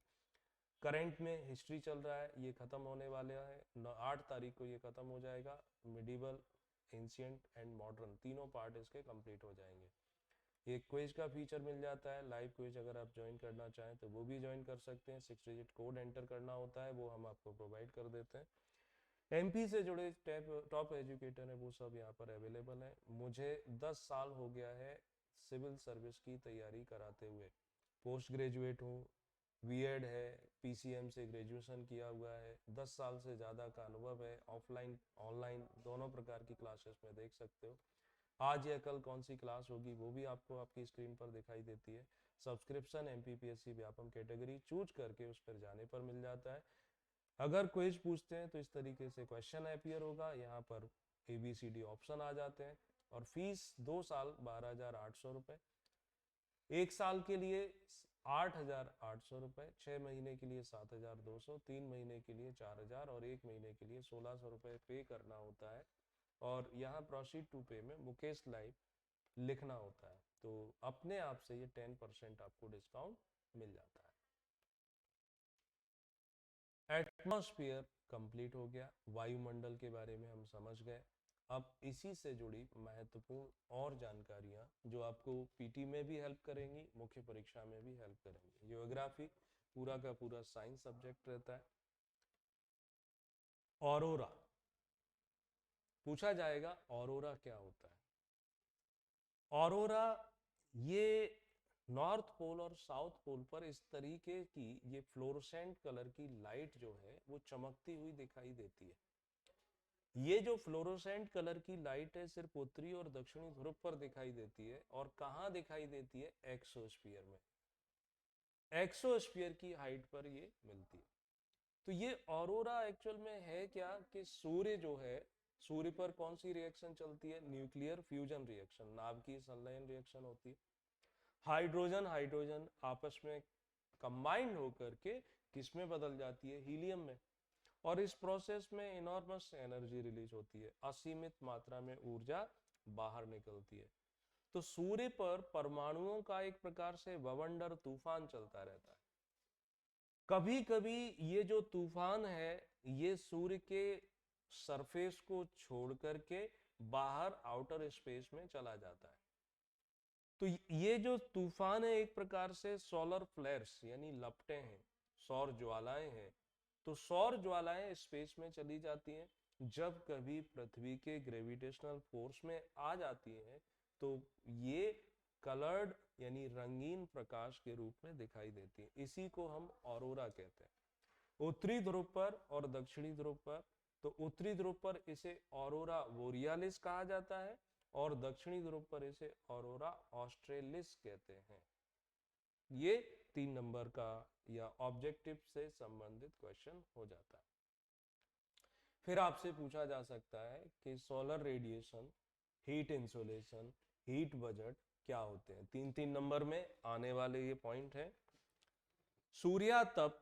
करंट में हिस्ट्री चल रहा है, ये खत्म होने वाला है, 8 तारीख को ये खत्म हो जाएगा। मिडिवल, एंशिएंट एंड मॉडर्न, तीनों पार्ट इसके कंप्लीट हो जाएंगे। एक क्विज का फीचर मिल जाता है, लाइव क्विज अगर आप ज्वाइन करना चाहें तो वो भी ज्वाइन कर सकते हैं। 6 डिजिट कोड एंटर करना होता है, वो हम आपको प्रोवाइड कर देते हैं। एमपी से जुड़े टॉप एजुकेटर हैं वो सब यहाँ पर अवेलेबल हैं। मुझे 10 साल हो गया है सिविल सर्विस की तैयारी कराते हुए, पोस्ट ग्रेजुएट हूँ, बीएड है, पीसीएम से ग्रेजुएशन किया हुआ है, 10 साल से ज़्यादा का अनुभव है, ऑफलाइन ऑनलाइन दोनों प्रकार की क्लासेस में देख सकते हो। आज या कल कौन सी क्लास होगी वो भी आपको आपकी स्क्रीन पर दिखाई देती है। Subscription MPPSC Vyapam category choose करके उस पर जाने पर मिल जाता है। अगर क्विज पूछते हैं तो इस तरीके से क्वेश्चन अपीयर होगा, यहाँ पर ABCD ऑप्शन आ जाते हैं। और फीस 2 साल 12,800 रुपये, 1 साल के लिए 8,800 रुपये, 6 महीने के लिए 7,200, 3 महीने के लिए 4,000 और 1 महीने के लिए 1,600 रुपये पे करना होता है। और यहाँ प्रोसीड टू पे में मुकेश लाइव लिखना होता है, तो अपने आप से ये 10% आपको डिस्काउंट मिल जाता है। एटमॉस्फेयर कंप्लीट हो गया, वायुमंडल के बारे में हम समझ गए। अब इसी से जुड़ी महत्वपूर्ण और जानकारियां जो आपको पीटी में भी हेल्प करेंगी, मुख्य परीक्षा में भी हेल्प करेंगी। जियोग्राफी पूरा का पूरा साइंस सब्जेक्ट रहता है। ऑरोरा पूछा जाएगा, ऑरोरा क्या होता है? ऑरोरा ये नॉर्थ पोल और साउथ पोल पर इस तरीके की ये फ्लोरोसेंट कलर की लाइट जो है वो चमकती हुई दिखाई देती है। ये जो फ्लोरोसेंट कलर की लाइट है सिर्फ उत्तरी और दक्षिणी ध्रुव पर दिखाई देती है। और कहाँ दिखाई देती है? एक्सोस्फीयर में। एक्सोस्फीयर की हाइट पर ये मिलती है। तो ये ऑरोरा एक्चुअल में है क्या कि सूर्य जो है, सूर्य पर कौन सी रिएक्शन चलती है? न्यूक्लियर फ्यूजन रिएक्शन, नाभ की संलयन रिएक्शन होती है। हाइड्रोजन हाइड्रोजन आपस में कंबाइंड होकर के किस में बदल जाती है? हीलियम में। और इस प्रोसेस में इनॉर्मस एनर्जी रिलीज होती है, असीमित मात्रा में ऊर्जा बाहर निकलती है। तो सूर्य पर परमाणुओं का एक प्रकार से बवंडर तूफान चलता रहता है। कभी कभी ये जो तूफान है ये सूर्य के सरफेस को छोड़ करके बाहर आउटर स्पेस में चला जाता है। तो ये जो तूफान है एक प्रकार से सोलर फ्लेयर्स यानी लपटें हैं, सौर ज्वालाएं हैं। तो सौर ज्वालाएं स्पेस में चली जाती हैं। जब कभी पृथ्वी के ग्रेविटेशनल फोर्स में आ जाती हैं तो ये कलर्ड यानी रंगीन प्रकाश के रूप में दिखाई देती है। इसी को हम ऑरोरा कहते हैं। उत्तरी ध्रुव पर और दक्षिणी ध्रुव पर, तो उत्तरी ध्रुव पर इसे ऑरोरा बोरियालिस कहा जाता है और दक्षिणी ध्रुव पर इसे ऑरोरा ऑस्ट्रेलिस कहते हैं। ये 3 नंबर का या ऑब्जेक्टिव से संबंधित क्वेश्चन हो जाता है। फिर आपसे पूछा जा सकता है कि solar radiation, heat insolation, heat budget क्या होते हैं? 3-3 नंबर में आने वाले ये पॉइंट है। सूर्यातप,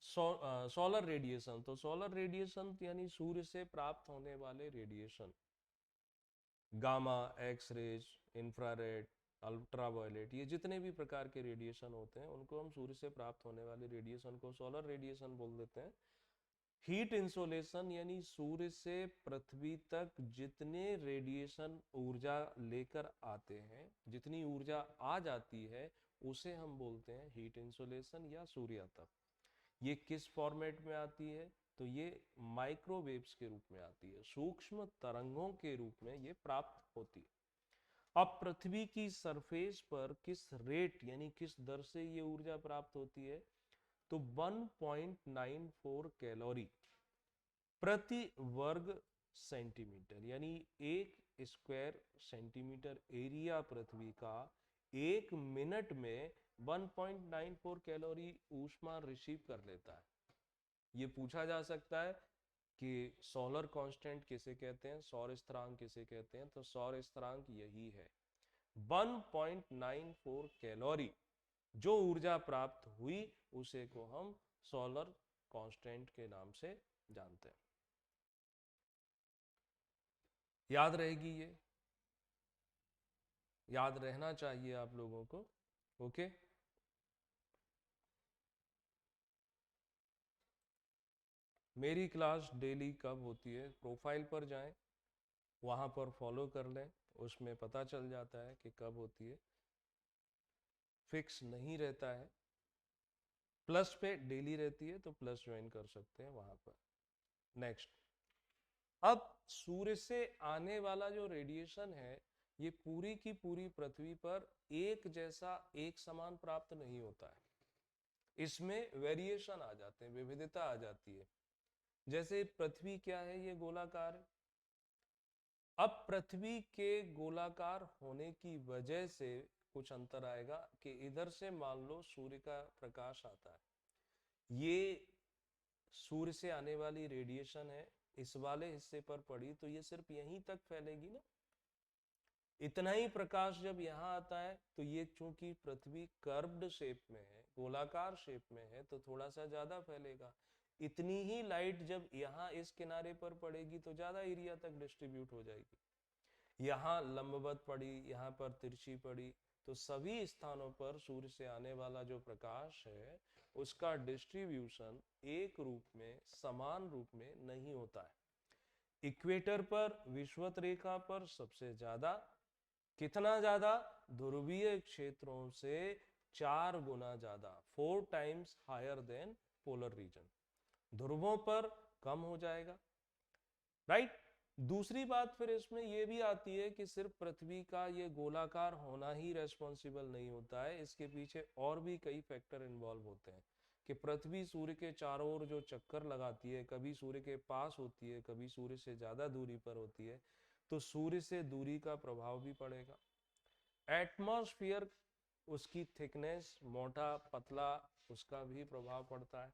सोलर रेडिएशन, तो सोलर रेडिएशन यानी सूर्य से प्राप्त होने वाले radiation, gamma, X rays, infrared, ultraviolet, ये जितने भी प्रकार के रेडिएशन होते हैं उनको हम सूर्य से प्राप्त होने वाले रेडिएशन को सोलर रेडिएशन बोल देते हैं। हीट इंसोलेशन यानी सूर्य से पृथ्वी तक जितने रेडिएशन ऊर्जा लेकर आते हैं, जितनी ऊर्जा आ जाती है उसे हम बोलते हैं हीट इंसोलेशन या सूर्यातप। ये किस फॉर्मेट में आती है? तो ये माइक्रोवेव्स के रूप में आती है, सूक्ष्म तरंगों के रूप में ये प्राप्त होती है। अब पृथ्वी की सरफेस पर किस रेट यानी किस दर से ये ऊर्जा प्राप्त होती है? तो 1.94 कैलोरी प्रति वर्ग सेंटीमीटर, यानी 1 स्क्वायर सेंटीमीटर एरिया पृथ्वी का 1 मिनट में 1.94 कैलोरी ऊष्मा रिसीव कर लेता है। ये पूछा जा सकता है कि सोलर कांस्टेंट किसे कहते हैं, सौर स्थिरांक किसे कहते हैं? तो सौर स्थिरांक यही है, 1.94 कैलोरी जो ऊर्जा प्राप्त हुई उसे को हम सोलर कांस्टेंट के नाम से जानते हैं। याद रहेगी, ये याद रहना चाहिए आप लोगों को। ओके, मेरी क्लास डेली कब होती है? प्रोफाइल पर जाएं, वहां पर फॉलो कर लें, उसमें पता चल जाता है कि कब होती है। फिक्स नहीं रहता है, प्लस पे डेली रहती है तो प्लस ज्वाइन कर सकते हैं वहां पर। नेक्स्ट, अब सूर्य से आने वाला जो रेडिएशन है ये पूरी की पूरी पृथ्वी पर एक जैसा एक समान प्राप्त नहीं होता है। इसमें वेरिएशन आ जाते हैं, विविधता आ जाती है। जैसे पृथ्वी क्या है, ये गोलाकार है। अब पृथ्वी के गोलाकार होने की वजह से कुछ अंतर आएगा कि इधर से मान लो सूर्य का प्रकाश आता है, ये सूर्य से आने वाली रेडिएशन है, इस वाले हिस्से पर पड़ी तो ये सिर्फ यहीं तक फैलेगी ना। इतना ही प्रकाश जब यहाँ आता है तो ये चूंकि पृथ्वी कर्व्ड शेप में है, गोलाकार शेप में है, तो थोड़ा सा ज्यादा फैलेगा। इतनी ही लाइट जब यहाँ इस किनारे पर पड़ेगी तो ज्यादा एरिया तक डिस्ट्रीब्यूट हो जाएगी। यहाँ लंबवत पड़ी, यहाँ पर तिरछी पड़ी, तो सभी स्थानों पर सूर्य से आने वाला जो प्रकाश है उसका डिस्ट्रीब्यूशन एक रूप में, समान रूप में नहीं होता है। इक्वेटर पर, विषुवत रेखा पर सबसे ज्यादा, कितना ज्यादा, ध्रुवीय क्षेत्रों से 4 गुना ज्यादा, 4 times higher than polar region. ध्रुवों पर कम हो जाएगा, राइट। दूसरी बात फिर इसमें यह भी आती है कि सिर्फ पृथ्वी का ये गोलाकार होना ही रेस्पॉन्सिबल नहीं होता है, इसके पीछे और भी कई फैक्टर इन्वॉल्व होते हैं कि पृथ्वी सूर्य के चारों ओर जो चक्कर लगाती है, कभी सूर्य के पास होती है, कभी सूर्य से ज्यादा दूरी पर होती है, तो सूर्य से दूरी का प्रभाव भी पड़ेगा। एटमॉस्फेयर, उसकी थिकनेस, मोटा पतला, उसका भी प्रभाव पड़ता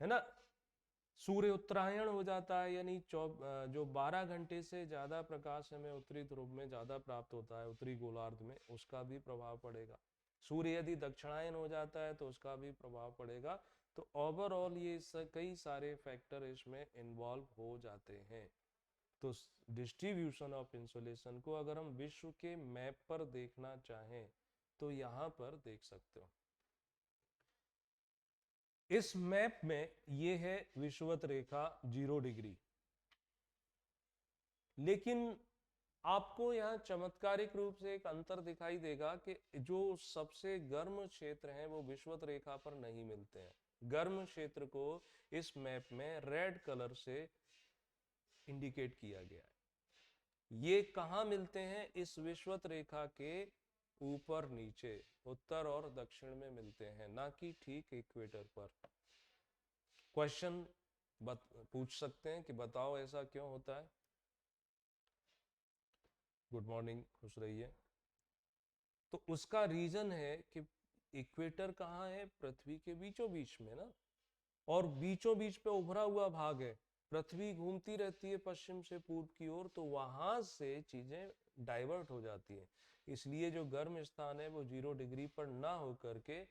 है ना। सूर्य उत्तरायण हो जाता है, यानी जो 12 घंटे से ज्यादा प्रकाश हमें उत्तरी ध्रुव में ज्यादा प्राप्त होता है, उत्तरी गोलार्ध में, उसका भी प्रभाव पड़ेगा। सूर्य यदि दक्षिणायन हो जाता है तो उसका भी प्रभाव पड़ेगा। तो ओवरऑल ये कई सारे फैक्टर इसमें इन्वॉल्व हो जाते हैं। तो डिस्ट्रीब्यूशन ऑफ इंसोलेशन को अगर हम विश्व के मैप पर देखना चाहें तो यहाँ पर देख सकते हो। इस मैप में ये है विषुवत रेखा 0 डिग्री, लेकिन आपको यहाँ चमत्कारिक रूप से एक अंतर दिखाई देगा कि जो सबसे गर्म क्षेत्र हैं वो विषुवत रेखा पर नहीं मिलते हैं। गर्म क्षेत्र को इस मैप में रेड कलर से इंडिकेट किया गया है। ये कहाँ मिलते हैं? इस विषुवत रेखा के ऊपर नीचे, उत्तर और दक्षिण में मिलते हैं, ना कि ठीक इक्वेटर पर। क्वेश्चन पूछ सकते हैं कि बताओ ऐसा क्यों होता है। गुड मॉर्निंग, खुश रहिए। तो उसका रीजन है कि इक्वेटर कहाँ है? पृथ्वी के बीचों बीच में ना, और बीचों बीच पे उभरा हुआ भाग है। पृथ्वी घूमती रहती है पश्चिम से पूर्व की ओर, तो वहां से चीजें डाइवर्ट हो जाती हैं। इसलिए जो गर्म स्थान है वो 0 डिग्री पर ना होकर के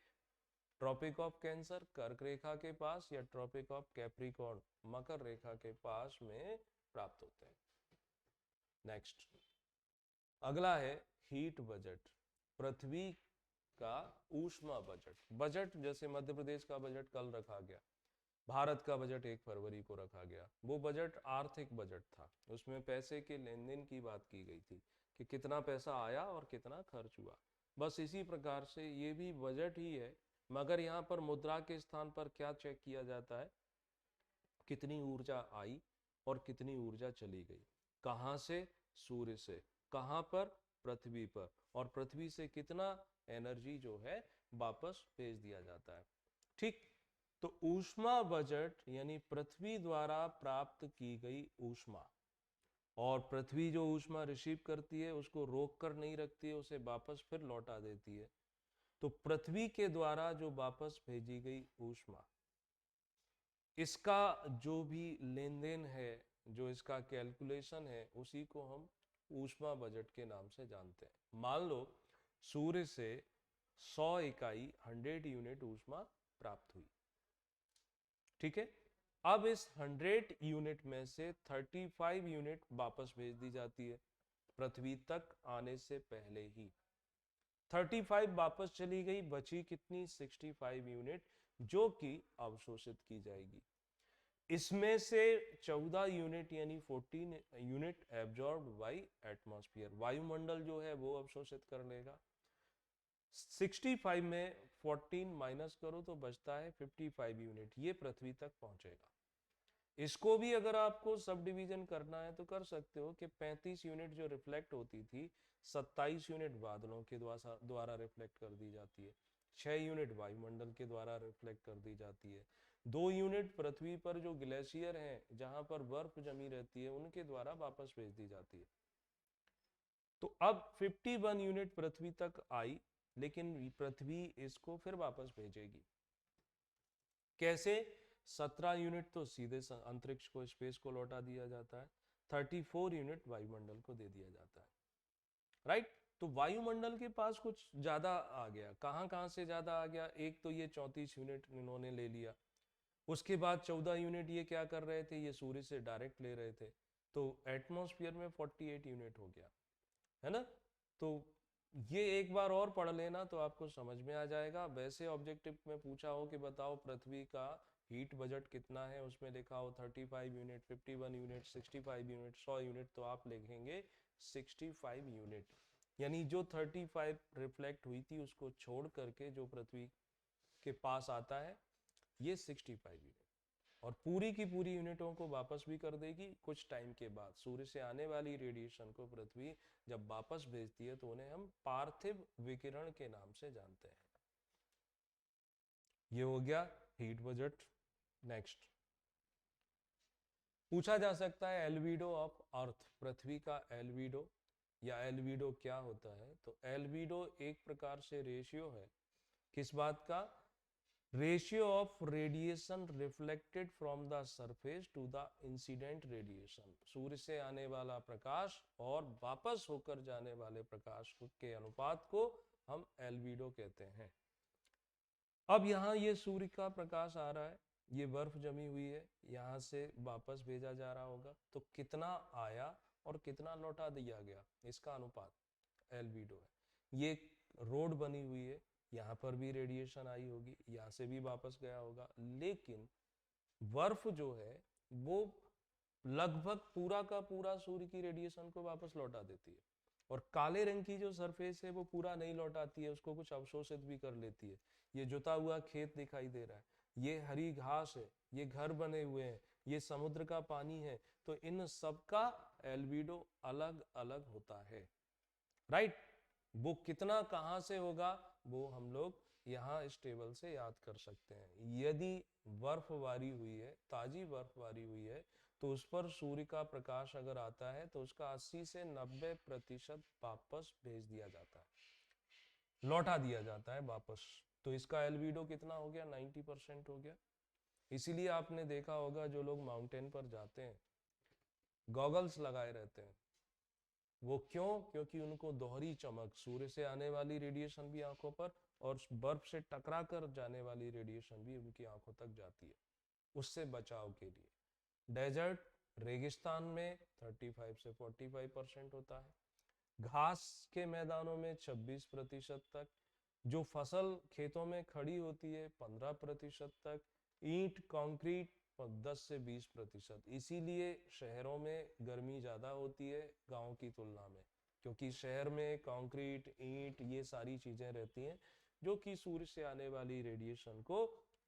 ट्रॉपिक ऑफ कैंसर, कर्क रेखा के पास, या ट्रॉपिक ऑफ कैप्रिकॉर्न, मकर रेखा के पास में प्राप्त होते हैं। नेक्स्ट, अगला है हीट बजट, पृथ्वी का ऊष्मा बजट। बजट जैसे मध्य प्रदेश का बजट कल रखा गया, भारत का बजट 1 फरवरी को रखा गया। वो बजट आर्थिक बजट था, उसमें पैसे के लेन देन की बात की गई थी कि कितना पैसा आया और कितना खर्च हुआ। बस इसी प्रकार से ये भी बजट ही है, मगर यहाँ पर मुद्रा के स्थान पर क्या चेक किया जाता है? कितनी ऊर्जा आई और कितनी ऊर्जा चली गई, कहाँ से? सूर्य से। कहाँ पर? पृथ्वी पर। और पृथ्वी से कितना एनर्जी जो है वापस भेज दिया जाता है। ठीक, तो ऊष्मा बजट यानी पृथ्वी द्वारा प्राप्त की गई ऊष्मा, और पृथ्वी जो ऊष्मा रिसीव करती है उसको रोक कर नहीं रखती है, उसे वापस फिर लौटा देती है। तो पृथ्वी के द्वारा जो वापस भेजी गई ऊष्मा, इसका जो भी लेन देन है, जो इसका कैलकुलेशन है, उसी को हम ऊष्मा बजट के नाम से जानते हैं। मान लो सूर्य से 100 इकाई 100 यूनिट ऊष्मा प्राप्त हुई, ठीक है। अब इस 100 यूनिट में से 35 यूनिट वापस भेज दी जाती है पृथ्वी तक आने से पहले ही। 35 वापस चली गई, बची कितनी? 65 यूनिट, जो कि अवशोषित की जाएगी। इसमें से 14 यूनिट यानी 14 यूनिट एब्जॉर्ब्ड बाय एटमॉस्फेयर, वायुमंडल जो है वो अवशोषित कर लेगा। 65 में 14 माइनस करो तो बचता है 55 यूनिट, ये पृथ्वी तक पहुंचेगा। इसको भी अगर आपको सब डिवीजन करना है तो कर सकते हो कि 35 यूनिट जो रिफ्लेक्ट होती थी, 27 यूनिट बादलों के द्वारा रिफ्लेक्ट कर दी जाती है, 6 यूनिट वायुमंडल के द्वारा रिफ्लेक्ट कर दी जाती है, 2 यूनिट पृथ्वी पर जो ग्लेशियर हैं जहां पर बर्फ जमी रहती है उनके द्वारा वापस भेज दी जाती है। तो अब 51 यूनिट पृथ्वी तक आई, लेकिन पृथ्वी इसको फिर वापस भेजेगी। कैसे? 17 यूनिट तो सीधे अंतरिक्ष को, स्पेस को लौटा दिया जाता है, 34 यूनिट वायुमंडल को दे दिया जाता है, राइट। तो वायुमंडल के पास कुछ ज्यादा आ गया। कहां कहां से ज्यादा आ गया? एक तो ये 34 यूनिट इन्होंने ले लिया, उसके बाद 14 यूनिट ये क्या कर रहे थे, ये सूर्य से डायरेक्ट ले रहे थे, तो एटमॉस्फेयर में 48 यूनिट हो गया, है ना। तो ये एक बार और पढ़ लेना तो आपको समझ में आ जाएगा। वैसे ऑब्जेक्टिव में पूछा हो कि बताओ पृथ्वी का हीट बजट कितना है, उसमें लिखा हो 35 यूनिट, 51 यूनिट, 65 यूनिट, 100 यूनिट, तो आप लिखेंगे 65 यूनिट। यानी जो 35 रिफ्लेक्ट हुई थी उसको छोड़ करके जो पृथ्वी के पास आता है ये 65 यूनिट, और पूरी की पूरी यूनिटों को वापस भी कर देगी कुछ टाइम के बाद। सूर्य से आने वाली रेडिएशन को पृथ्वी जब वापस भेजती है तो उन्हें हम पार्थिव विकिरण के नाम से जानते हैं। ये हो गया हीट बजट। नेक्स्ट पूछा जा सकता है एल्बिडो ऑफ अर्थ, पृथ्वी का एल्बिडो या एल्बिडो क्या होता है? तो एल्बिडो एक प्रकार से रेशियो है, किस बात का? Ratio of radiation reflected from the surface to the incident radiation, सूर्य से आने वाला प्रकाश और वापस होकर जाने वाले प्रकाश के अनुपात को हम एल्बिडो कहते हैं। अब यहाँ ये सूर्य का प्रकाश आ रहा है, ये बर्फ जमी हुई है, यहाँ से वापस भेजा जा रहा होगा, तो कितना आया और कितना लौटा दिया गया, इसका अनुपात एल्बिडो है। ये रोड बनी हुई है, यहाँ पर भी रेडिएशन आई होगी, यहाँ से भी वापस गया होगा, लेकिन बर्फ जो है वो लगभग पूरा का पूरा सूर्य की रेडिएशन को वापस लौटा देती है, और काले रंग की जो सरफेस है वो पूरा नहीं लौटाती है, उसको कुछ अवशोषित भी कर लेती है। ये जुता हुआ खेत दिखाई दे रहा है, ये हरी घास है, ये घर बने हुए हैं, ये समुद्र का पानी है, तो इन सबका एल्बिडो अलग अलग होता है, राइट। वो कितना कहां से होगा वो हम लोग यहाँ इस टेबल से याद कर सकते हैं। यदि बर्फबारी हुई है, ताजी बर्फबारी हुई है, तो उस पर सूर्य का प्रकाश अगर आता है तो उसका 80 से 90% वापस भेज दिया जाता है, लौटा दिया जाता है वापस। तो इसका एल्बिडो कितना हो गया? 90% हो गया। इसीलिए आपने देखा होगा जो लोग माउंटेन पर जाते हैं गॉगल्स लगाए रहते हैं, वो क्यों? क्योंकि उनको दोहरी चमक, सूर्य से आने वाली रेडिएशन भी आंखों पर और बर्फ से टकरा कर जाने वाली रेडिएशन भी उनकी आंखों तक जाती है, उससे बचाव के लिए। डेजर्ट, रेगिस्तान में 35 से 45% होता है, घास के मैदानों में 26% तक, जो फसल खेतों में खड़ी होती है 15% तक, ईंट कंक्रीट 10 से 20%। इसीलिए शहरों में गर्मी ज्यादा होती है गांव की तुलना में, क्योंकि शहर में कंक्रीट, ईंट, ये सारी चीजें रहती हैं जो कि सूर्य से आने वाली रेडिएशन को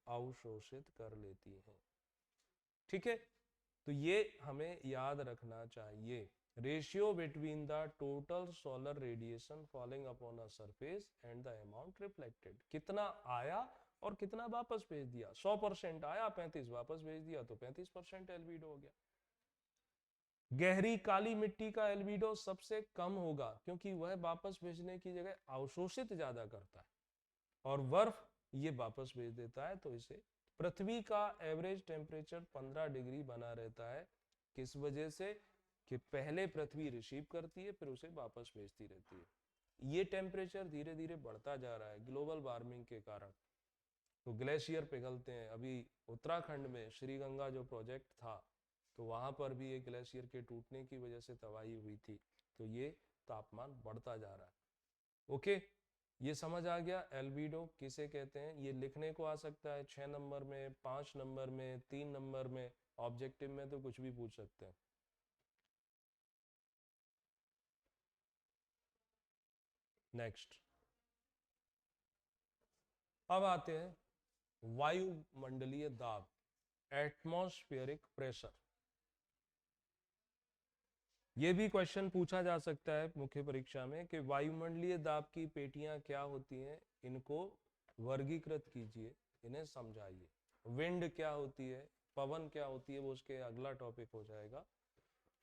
अवशोषित कर लेती हैं, ठीक है। तो ये हमें याद रखना चाहिए। Ratio between the total solar radiation falling upon a surface and the amount reflected, कितना आया और कितना वापस भेज दिया। 100% आया, 35 वापस भेज दिया, तो 35% एल्बिडो हो गया। गहरी काली मिट्टी का एल्बिडो सबसे कम होगा, क्योंकि वह वापस भेजने की जगह अवशोषित ज्यादा करता है, और बर्फ ये वापस भेज देता है। तो इसे पृथ्वी का एवरेज टेम्परेचर 15 डिग्री बना रहता है, किस वजह से? कि पहले पृथ्वी रिसीव करती है फिर उसे वापस भेजती रहती है। ये टेम्परेचर धीरे धीरे बढ़ता जा रहा है ग्लोबल वार्मिंग के कारण। तो ग्लेशियर पिघलते हैं, अभी उत्तराखंड में श्रीगंगा जो प्रोजेक्ट था तो वहां पर भी एक ग्लेशियर के टूटने की वजह से तबाही हुई थी, तो ये तापमान बढ़ता जा रहा है। ओके, ये समझ आ गया एल्बिडो किसे कहते हैं। ये लिखने को आ सकता है 6 नंबर में, 5 नंबर में, 3 नंबर में, ऑब्जेक्टिव में तो कुछ भी पूछ सकते हैं। नेक्स्ट, अब आते हैं वायुमंडलीय दाब, एटमॉस्फेरिक प्रेशर। ये भी क्वेश्चन पूछा जा सकता है मुख्य परीक्षा में कि वायुमंडलीय दाब की पेटियां क्या होती हैं, इनको वर्गीकृत कीजिए, इन्हें समझाइए। विंड क्या होती है, पवन क्या होती है, वो उसके अगला टॉपिक हो जाएगा।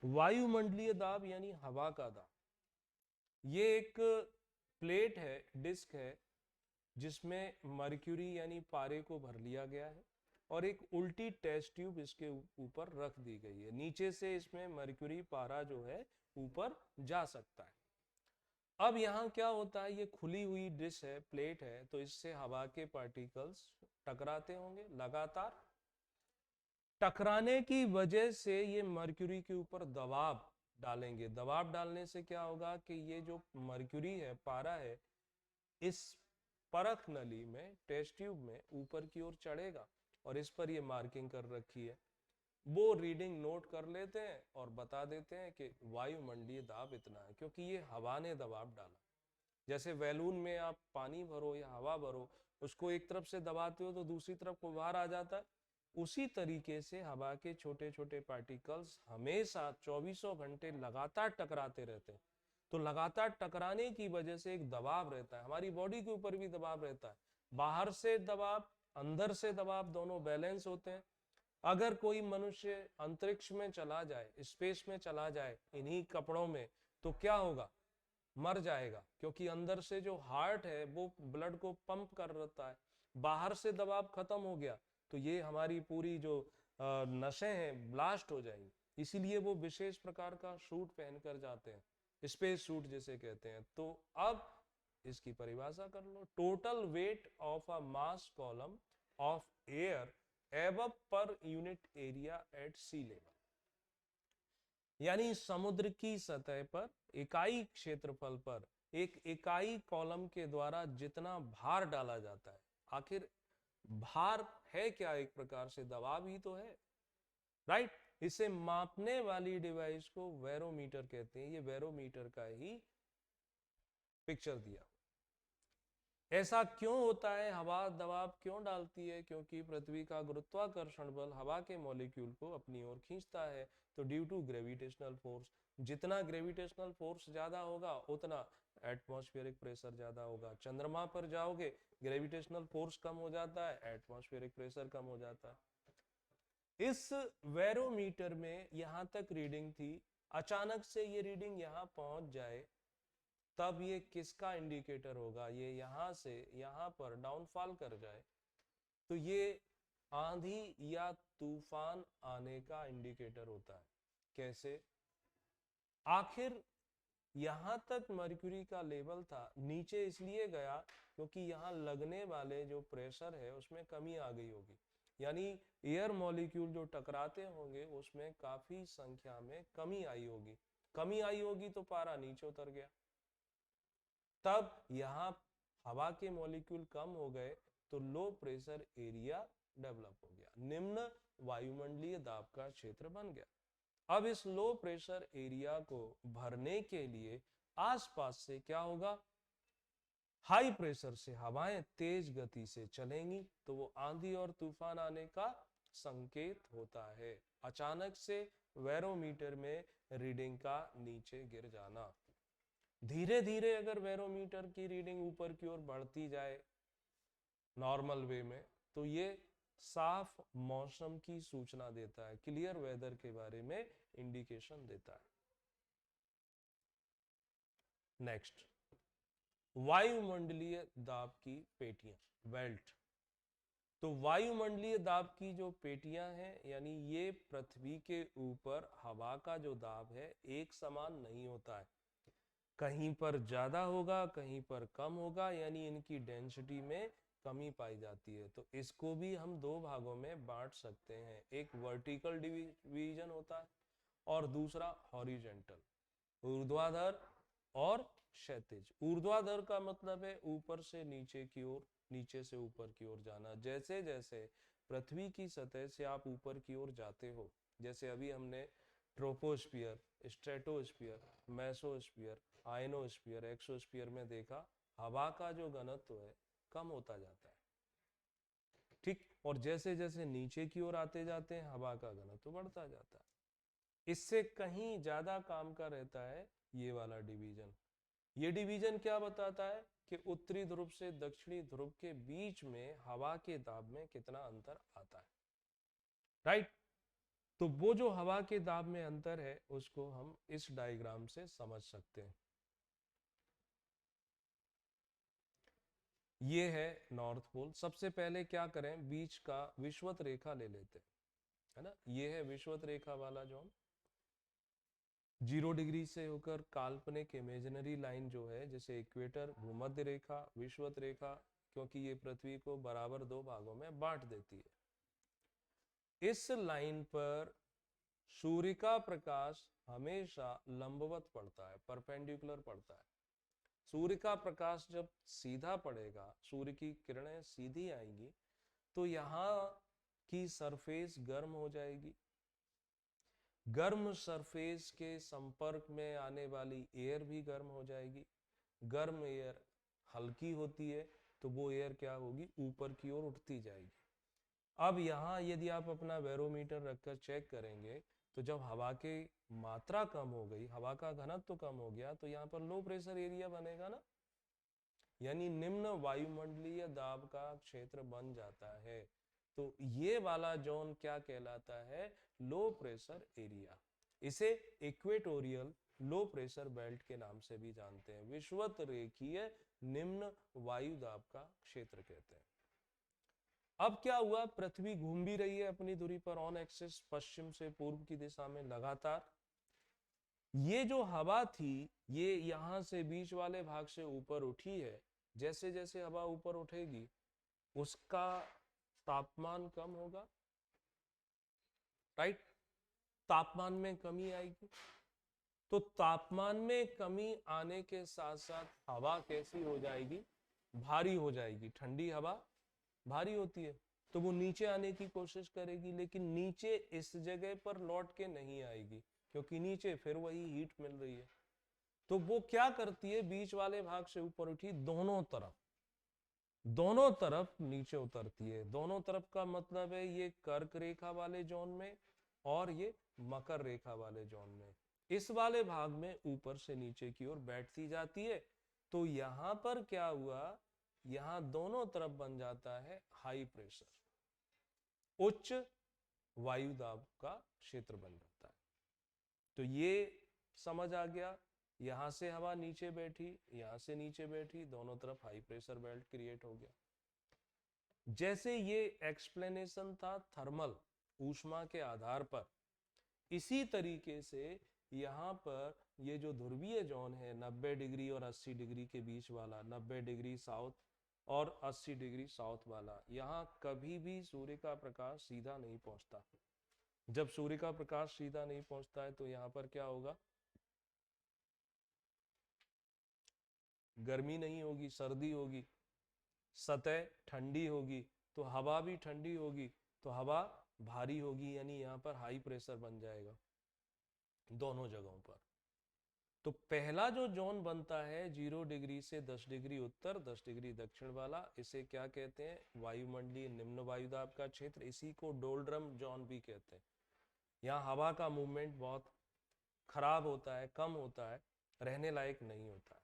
वायुमंडलीय दाब यानी हवा का दाब, ये एक प्लेट है, डिस्क है, जिसमें मर्क्यूरी यानी पारे को भर लिया गया है और एक उल्टी टेस्ट ट्यूब इसके ऊपर रख दी गई है। नीचे से इसमें मर्क्यूरी पारा जो है ऊपर जा सकता है। अब यहाँ क्या होता है, ये खुली हुई डिश है, प्लेट है, तो इससे हवा के पार्टिकल्स टकराते होंगे लगातार। टकराने की वजह से ये मर्क्यूरी के ऊपर दबाव डालेंगे। दबाव डालने से क्या होगा कि ये जो मर्क्यूरी है, पारा है, इस परख नली में, टेस्ट ट्यूब में ऊपर की ओर चढ़ेगा और इस पर ये मार्किंग कर रखी है। वो रीडिंग नोट कर लेते हैं और बता देते हैं कि वायुमंडलीय दाब इतना है, क्योंकि ये हवा ने दबाव डाला। जैसे बैलून में आप पानी भरो या हवा भरो, उसको एक तरफ से दबाते हो तो दूसरी तरफ को बाहर आ जाता है। उसी तरीके से हवा के छोटे छोटे पार्टिकल्स हमेशा चौबीसों घंटे लगातार टकराते रहते हैं। तो लगातार टकराने की वजह से एक दबाव रहता है, हमारी बॉडी के ऊपर भी दबाव रहता है। बाहर से दबाव, अंदर से दबाव, दोनों बैलेंस होते हैं। अगर कोई मनुष्य अंतरिक्ष में चला जाए, स्पेस में चला जाए इन्हीं कपड़ों में, तो क्या होगा, मर जाएगा, क्योंकि अंदर से जो हार्ट है वो ब्लड को पंप कर रहता है। बाहर से दबाव खत्म हो गया तो ये हमारी पूरी जो नसें हैं ब्लास्ट हो जाएंगी। इसीलिए वो विशेष प्रकार का सूट पहन कर जाते हैं, स्पेस सूट जिसे कहते हैं। तो अब इसकी परिभाषा कर लो, total weight of a mass column of air above per unit area at sea level, यानी समुद्र की सतह पर इकाई क्षेत्रफल पर एक इकाई कॉलम के द्वारा जितना भार डाला जाता है। आखिर भार है क्या, एक प्रकार से दबाव ही तो है, राइट। इसे मापने वाली डिवाइस को बैरोमीटर कहते हैं। ये बैरोमीटर का ही पिक्चर दिया। ऐसा क्यों होता है, हवा दबाव क्यों डालती है, क्योंकि पृथ्वी का गुरुत्वाकर्षण बल हवा के मॉलिक्यूल को अपनी ओर खींचता है। तो ड्यू टू ग्रेविटेशनल फोर्स, जितना ग्रेविटेशनल फोर्स ज्यादा होगा उतना एटमॉस्फेरिक प्रेशर ज्यादा होगा। चंद्रमा पर जाओगे, ग्रेविटेशनल फोर्स कम हो जाता है, एटमॉस्फेरिक प्रेशर कम हो जाता है। इस बैरोमीटर में यहां तक रीडिंग थी, अचानक से ये रीडिंग यहां पहुंच जाए, तब ये किसका इंडिकेटर होगा, ये यहां से यहां पर डाउनफॉल कर जाए तो ये आंधी या तूफान आने का इंडिकेटर होता है। कैसे, आखिर यहां तक मर्क्यूरी का लेवल था, नीचे इसलिए गया क्योंकि यहां लगने वाले जो प्रेशर है उसमें कमी आ गई होगी, यानी एयर मॉलिक्यूल जो टकराते होंगे उसमें काफी संख्या में कमी आई होगी। कमी आई होगी तो पारा नीचे उतर गया। तब यहां हवा के मॉलिक्यूल कम हो गए तो लो प्रेशर एरिया डेवलप हो गया, निम्न वायुमंडलीय दाब का क्षेत्र बन गया। अब इस लो प्रेशर एरिया को भरने के लिए आसपास से क्या होगा, हाई प्रेशर से हवाएं तेज गति से चलेंगी, तो वो आंधी और तूफान आने का संकेत होता है। अचानक से बैरोमीटर में रीडिंग का नीचे गिर जाना। धीरे धीरे अगर बैरोमीटर की रीडिंग ऊपर की ओर बढ़ती जाए नॉर्मल वे में, तो ये साफ मौसम की सूचना देता है, क्लियर वेदर के बारे में इंडिकेशन देता है। नेक्स्ट, वायुमंडलीय दाब की पेटियां, बेल्ट। तो वायुमंडलीय दाब की जो पेटियां हैं, यानी ये पृथ्वी के ऊपर हवा का जो दाब है एक समान नहीं होता है, कहीं पर ज्यादा होगा, कहीं पर कम होगा, यानी इनकी डेंसिटी में कमी पाई जाती है। तो इसको भी हम दो भागों में बांट सकते हैं, एक वर्टिकल डिवीजन होता है और दूसरा हॉरिजेंटल, ऊर्ध्वाधर और क्षैतिज। ऊर्ध्वाधर का मतलब है ऊपर से नीचे की ओर, नीचे से ऊपर की ओर जाना। जैसे जैसे पृथ्वी की सतह से आप ऊपर की ओर जाते हो, जैसे अभी हमने troposphere, stratosphere, mesosphere, ionosphere, exosphere में देखा, हवा का जो घनत्व है कम होता जाता है, ठीक। और जैसे जैसे नीचे की ओर आते जाते हैं हवा का घनत्व बढ़ता जाता है। इससे कहीं ज्यादा काम का रहता है ये वाला डिवीजन, ये डिवीजन क्या बताता है कि उत्तरी ध्रुव से दक्षिणी ध्रुव के बीच में हवा के दाब में कितना अंतर आता है, राइट। तो वो जो हवा के दाब में अंतर है उसको हम इस डायग्राम से समझ सकते हैं। ये है नॉर्थ पोल। सबसे पहले क्या करें, बीच का विषुवत रेखा ले लेते हैं, है ना। ये है विषुवत रेखा वाला जोन, 0 डिग्री से होकर काल्पनिक इमेजिनरी लाइन जो है, जैसे इक्वेटर, भूमध्य रेखा, विषुवत रेखा, क्योंकि ये पृथ्वी को बराबर 2 भागों में बांट देती है। इस लाइन पर सूर्य का प्रकाश हमेशा लंबवत पड़ता है, परपेंडिकुलर पड़ता है। सूर्य का प्रकाश जब सीधा पड़ेगा, सूर्य की किरणें सीधी आएंगी, तो यहाँ की सरफेस गर्म हो जाएगी। गर्म सरफेस के संपर्क में आने वाली एयर भी गर्म हो जाएगी। गर्म एयर हल्की होती है, तो वो एयर क्या होगी, ऊपर की ओर उठती जाएगी। अब यहाँ यदि आप अपना बैरोमीटर रखकर चेक करेंगे, तो जब हवा की मात्रा कम हो गई, हवा का घनत्व तो कम हो गया, तो यहाँ पर लो प्रेशर एरिया बनेगा ना, यानी निम्न वायुमंडलीय दाब का क्षेत्र बन जाता है। तो ये वाला जोन क्या कहलाता है, लो प्रेशर एरिया। इसे इक्वेटोरियल लो प्रेशर बेल्ट के नाम से भी जानते हैं, विषुवत रेखीय निम्न वायु दाब का क्षेत्र कहते हैं। अब क्या हुआ, पृथ्वी घूम भी रही है अपनी धुरी पर ऑन एक्सिस, पश्चिम से पूर्व की दिशा में लगातार। ये जो हवा थी, ये यहां से बीच वाले भाग से ऊपर उठी है। जैसे जैसे हवा ऊपर उठेगी, उसका तापमान कम होगा, राइट। तापमान में कमी आएगी। तो तापमान में कमी आने के साथ साथ हवा कैसी हो जाएगी, भारी हो जाएगी। ठंडी हवा भारी होती है, तो वो नीचे आने की कोशिश करेगी, लेकिन नीचे इस जगह पर लौट के नहीं आएगी, क्योंकि नीचे फिर वही हीट मिल रही है। तो वो क्या करती है, बीच वाले भाग से ऊपर उठी, दोनों तरफ नीचे उतरती है। दोनों तरफ का मतलब है ये कर्क रेखा वाले जोन में और ये मकर रेखा वाले जोन में। इस वाले भाग में ऊपर से नीचे की ओर बैठती जाती है। तो यहां पर क्या हुआ, यहां दोनों तरफ बन जाता है हाई प्रेशर, उच्च वायु दाब का क्षेत्र बन जाता है। तो ये समझ आ गया, यहां से हवा नीचे बैठी, यहां से नीचे बैठी, दोनों तरफ हाई प्रेशर बेल्ट क्रिएट हो गया। जैसे ये एक्सप्लेनेशन था थर्मल, ऊष्मा के आधार पर, इसी तरीके से यहाँ पर ये जो ध्रुवीय जोन है 90 डिग्री और 80 डिग्री के बीच वाला, 90 डिग्री साउथ और 80 डिग्री साउथ वाला, यहाँ कभी भी सूर्य का प्रकाश सीधा नहीं पहुंचता। जब सूर्य का प्रकाश सीधा नहीं पहुंचता है, तो यहाँ पर क्या होगा, गर्मी नहीं होगी, सर्दी होगी, सतह ठंडी होगी, तो हवा भी ठंडी होगी, तो हवा भारी होगी, यानी यहाँ पर हाई प्रेशर बन जाएगा दोनों जगहों पर। तो पहला जो जोन बनता है 0 डिग्री से 10 डिग्री उत्तर 10 डिग्री दक्षिण वाला, इसे क्या कहते हैं, वायुमंडलीय निम्न वायुदाब का क्षेत्र। इसी को डोल्ड्रम जोन भी कहते हैं। यहाँ हवा का मूवमेंट बहुत खराब होता है, कम होता है, रहने लायक नहीं होता है।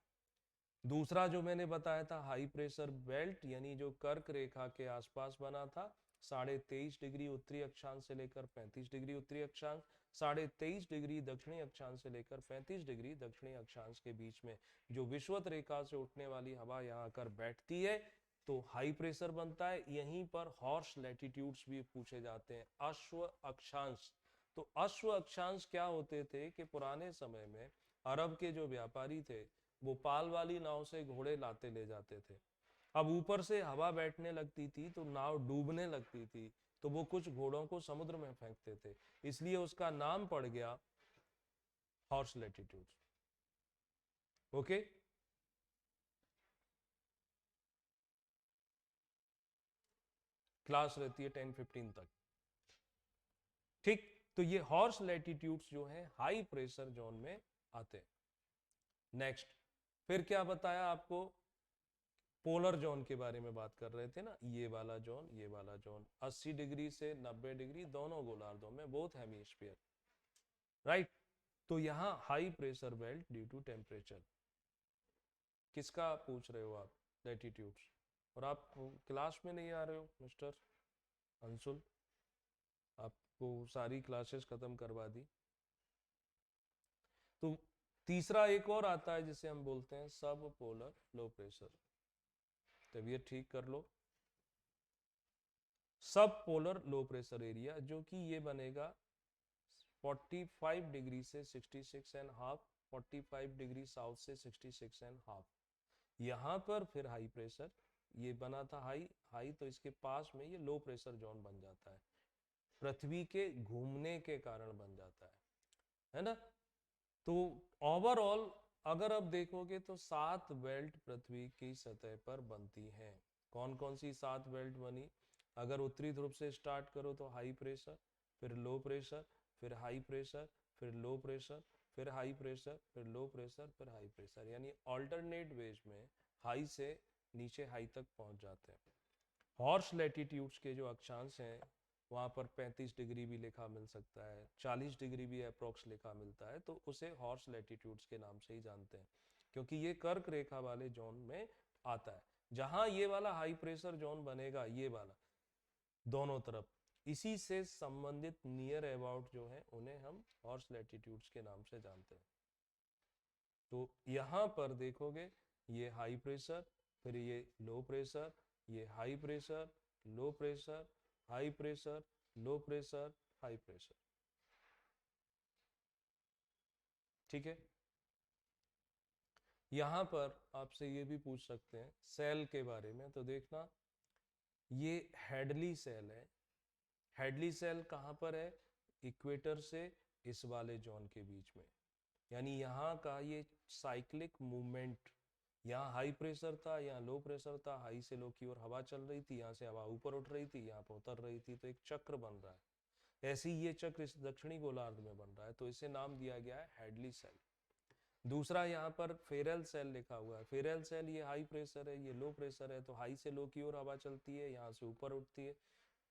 दूसरा जो मैंने बताया था हाई प्रेशर बेल्ट, यानी जो कर्क रेखा के आसपास बना था, 23.5 डिग्री उत्तरी अक्षांश से लेकर 35 डिग्री उत्तरी अक्षांश, 23.5 डिग्री दक्षिणी अक्षांश से लेकर 35 डिग्री दक्षिणी अक्षांश के बीच में जो विषुवत रेखा से उठने वाली हवा यहाँ आकर बैठती है, तो हाई प्रेशर बनता है। यहीं पर हॉर्स लैटिट्यूड्स भी पूछे जाते हैं, अश्व अक्षांश। तो अश्व अक्षांश क्या होते थे कि पुराने समय में अरब के जो व्यापारी थे, वो पाल वाली नाव से घोड़े लाते ले जाते थे। अब ऊपर से हवा बैठने लगती थी, तो नाव डूबने लगती थी, तो वो कुछ घोड़ों को समुद्र में फेंकते थे, इसलिए उसका नाम पड़ गया हॉर्स लैटिट्यूड। ओके, क्लास रहती है 10-15 तक, ठीक। तो ये हॉर्स लैटिट्यूड्स जो है हाई प्रेशर जोन में आते हैं। नेक्स्ट, फिर क्या बताया आपको, पोलर जोन के बारे में बात कर रहे थे ना, ये वाला जोन, ये वाला जोन 80 डिग्री से 90 डिग्री दोनों गोलार्धों में, बोथ हेमिस्फीयर, राइट। तो यहाँ high pressure belt due to temperature. किसका पूछ रहे हो आप लैटिट्यूड्स, और आप क्लास में नहीं आ रहे हो मिस्टर अंशुल, आपको सारी क्लासेस खत्म करवा दी। तो तीसरा एक और आता है जिसे हम बोलते हैं सब पोलर लो प्रेशर। तबीयत ठीक कर लो। सब पोलर लो प्रेशर एरिया जो कि ये बनेगा 45 डिग्री से 66 एंड हाफ, 45 डिग्री साउथ से 66 एंड हाफ। यहाँ पर फिर हाई प्रेशर, ये बना था हाई हाई, तो इसके पास में ये लो प्रेशर जोन बन जाता है, पृथ्वी के घूमने के कारण बन जाता है ना। तो ओवरऑल अगर आप देखोगे तो 7 बेल्ट पृथ्वी की सतह पर बनती हैं। कौन कौन सी 7 बेल्ट बनी? अगर उत्तरी ध्रुव से स्टार्ट करो तो हाई प्रेशर, फिर लो प्रेशर, फिर हाई प्रेशर, फिर लो प्रेशर, फिर हाई प्रेशर, फिर लो प्रेशर, फिर हाई प्रेशर, यानी ऑल्टरनेट वेज में हाई से नीचे हाई तक पहुंच जाते हैं। हॉर्स लैटिट्यूड्स के जो अक्षांश हैं वहाँ पर 35 डिग्री भी लिखा मिल सकता है, 40 डिग्री भी अप्रोक्स लिखा मिलता है, तो उसे हॉर्स लैटिट्यूड्स के नाम से ही जानते हैं, क्योंकि ये कर्क रेखा वाले जोन में आता है। जहां ये वाला हाई प्रेशर जोन बनेगा, ये वाला दोनों तरफ, इसी से संबंधित नियर अबाउट जो है उन्हें हम हॉर्स लैटिट्यूड्स के नाम से जानते हैं। तो यहाँ पर देखोगे ये हाई प्रेशर, फिर ये लो प्रेशर, ये high pressure, low pressure, high pressure, low pressure, high pressure. ठीक है। यहाँ पर आपसे ये भी पूछ सकते हैं सेल के बारे में, तो देखना ये हेडली सेल है। हेडली सेल कहाँ पर है? इक्वेटर से इस वाले जोन के बीच में, यानी यहाँ का ये साइक्लिक मूवमेंट, यहाँ हाई प्रेशर था, यहाँ लो प्रेशर था, हाई से लो की ओर हवा चल रही थी, यहाँ से हवा ऊपर उठ रही थी, यहाँ पर उतर रही थी, तो एक चक्र बन रहा है। ऐसे ही ये चक्र इस दक्षिणी गोलार्ध में बन रहा है, तो इसे नाम दिया गया है हेडली सेल। दूसरा यहाँ पर फेरल सेल लिखा हुआ है। फेरल सेल ये हाई प्रेशर है, ये लो प्रेशर है, तो हाई से लो की ओर हवा चलती है, यहाँ से ऊपर उठती है,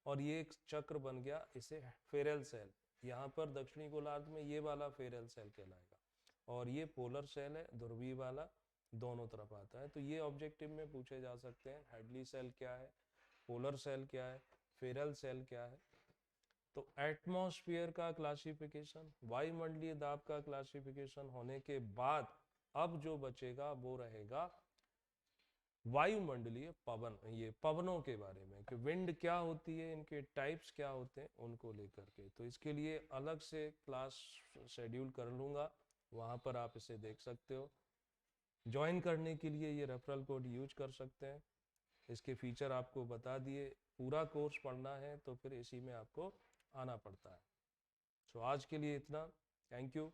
और ये एक चक्र बन गया, इसे फेरल सेल। यहाँ पर दक्षिणी गोलार्ध में ये वाला फेरल सेल कहलाएगा, और ये पोलर सेल है, ध्रुवीय वाला, दोनों तरफ आता है। तो ये ऑब्जेक्टिव में पूछे जा सकते हैं, हेडली सेल क्या है, पोलर सेल क्या है, फेरल सेल क्या है। तो एटमॉस्फेयर का क्लासिफिकेशन, वायुमंडलीय दाब का क्लासिफिकेशन होने के बाद अब जो बचेगा वो रहेगा वायुमंडलीय पवन, ये पवनों के बारे में कि विंड क्या होती है, इनके टाइप्स क्या होते हैं, उनको लेकर के। तो इसके लिए अलग से क्लास शेड्यूल कर लूंगा, वहां पर आप इसे देख सकते हो। ज्वाइन करने के लिए ये रेफरल कोड यूज कर सकते हैं। इसके फीचर आपको बता दिए। पूरा कोर्स पढ़ना है तो फिर इसी में आपको आना पड़ता है। सो आज के लिए इतना। Thank you.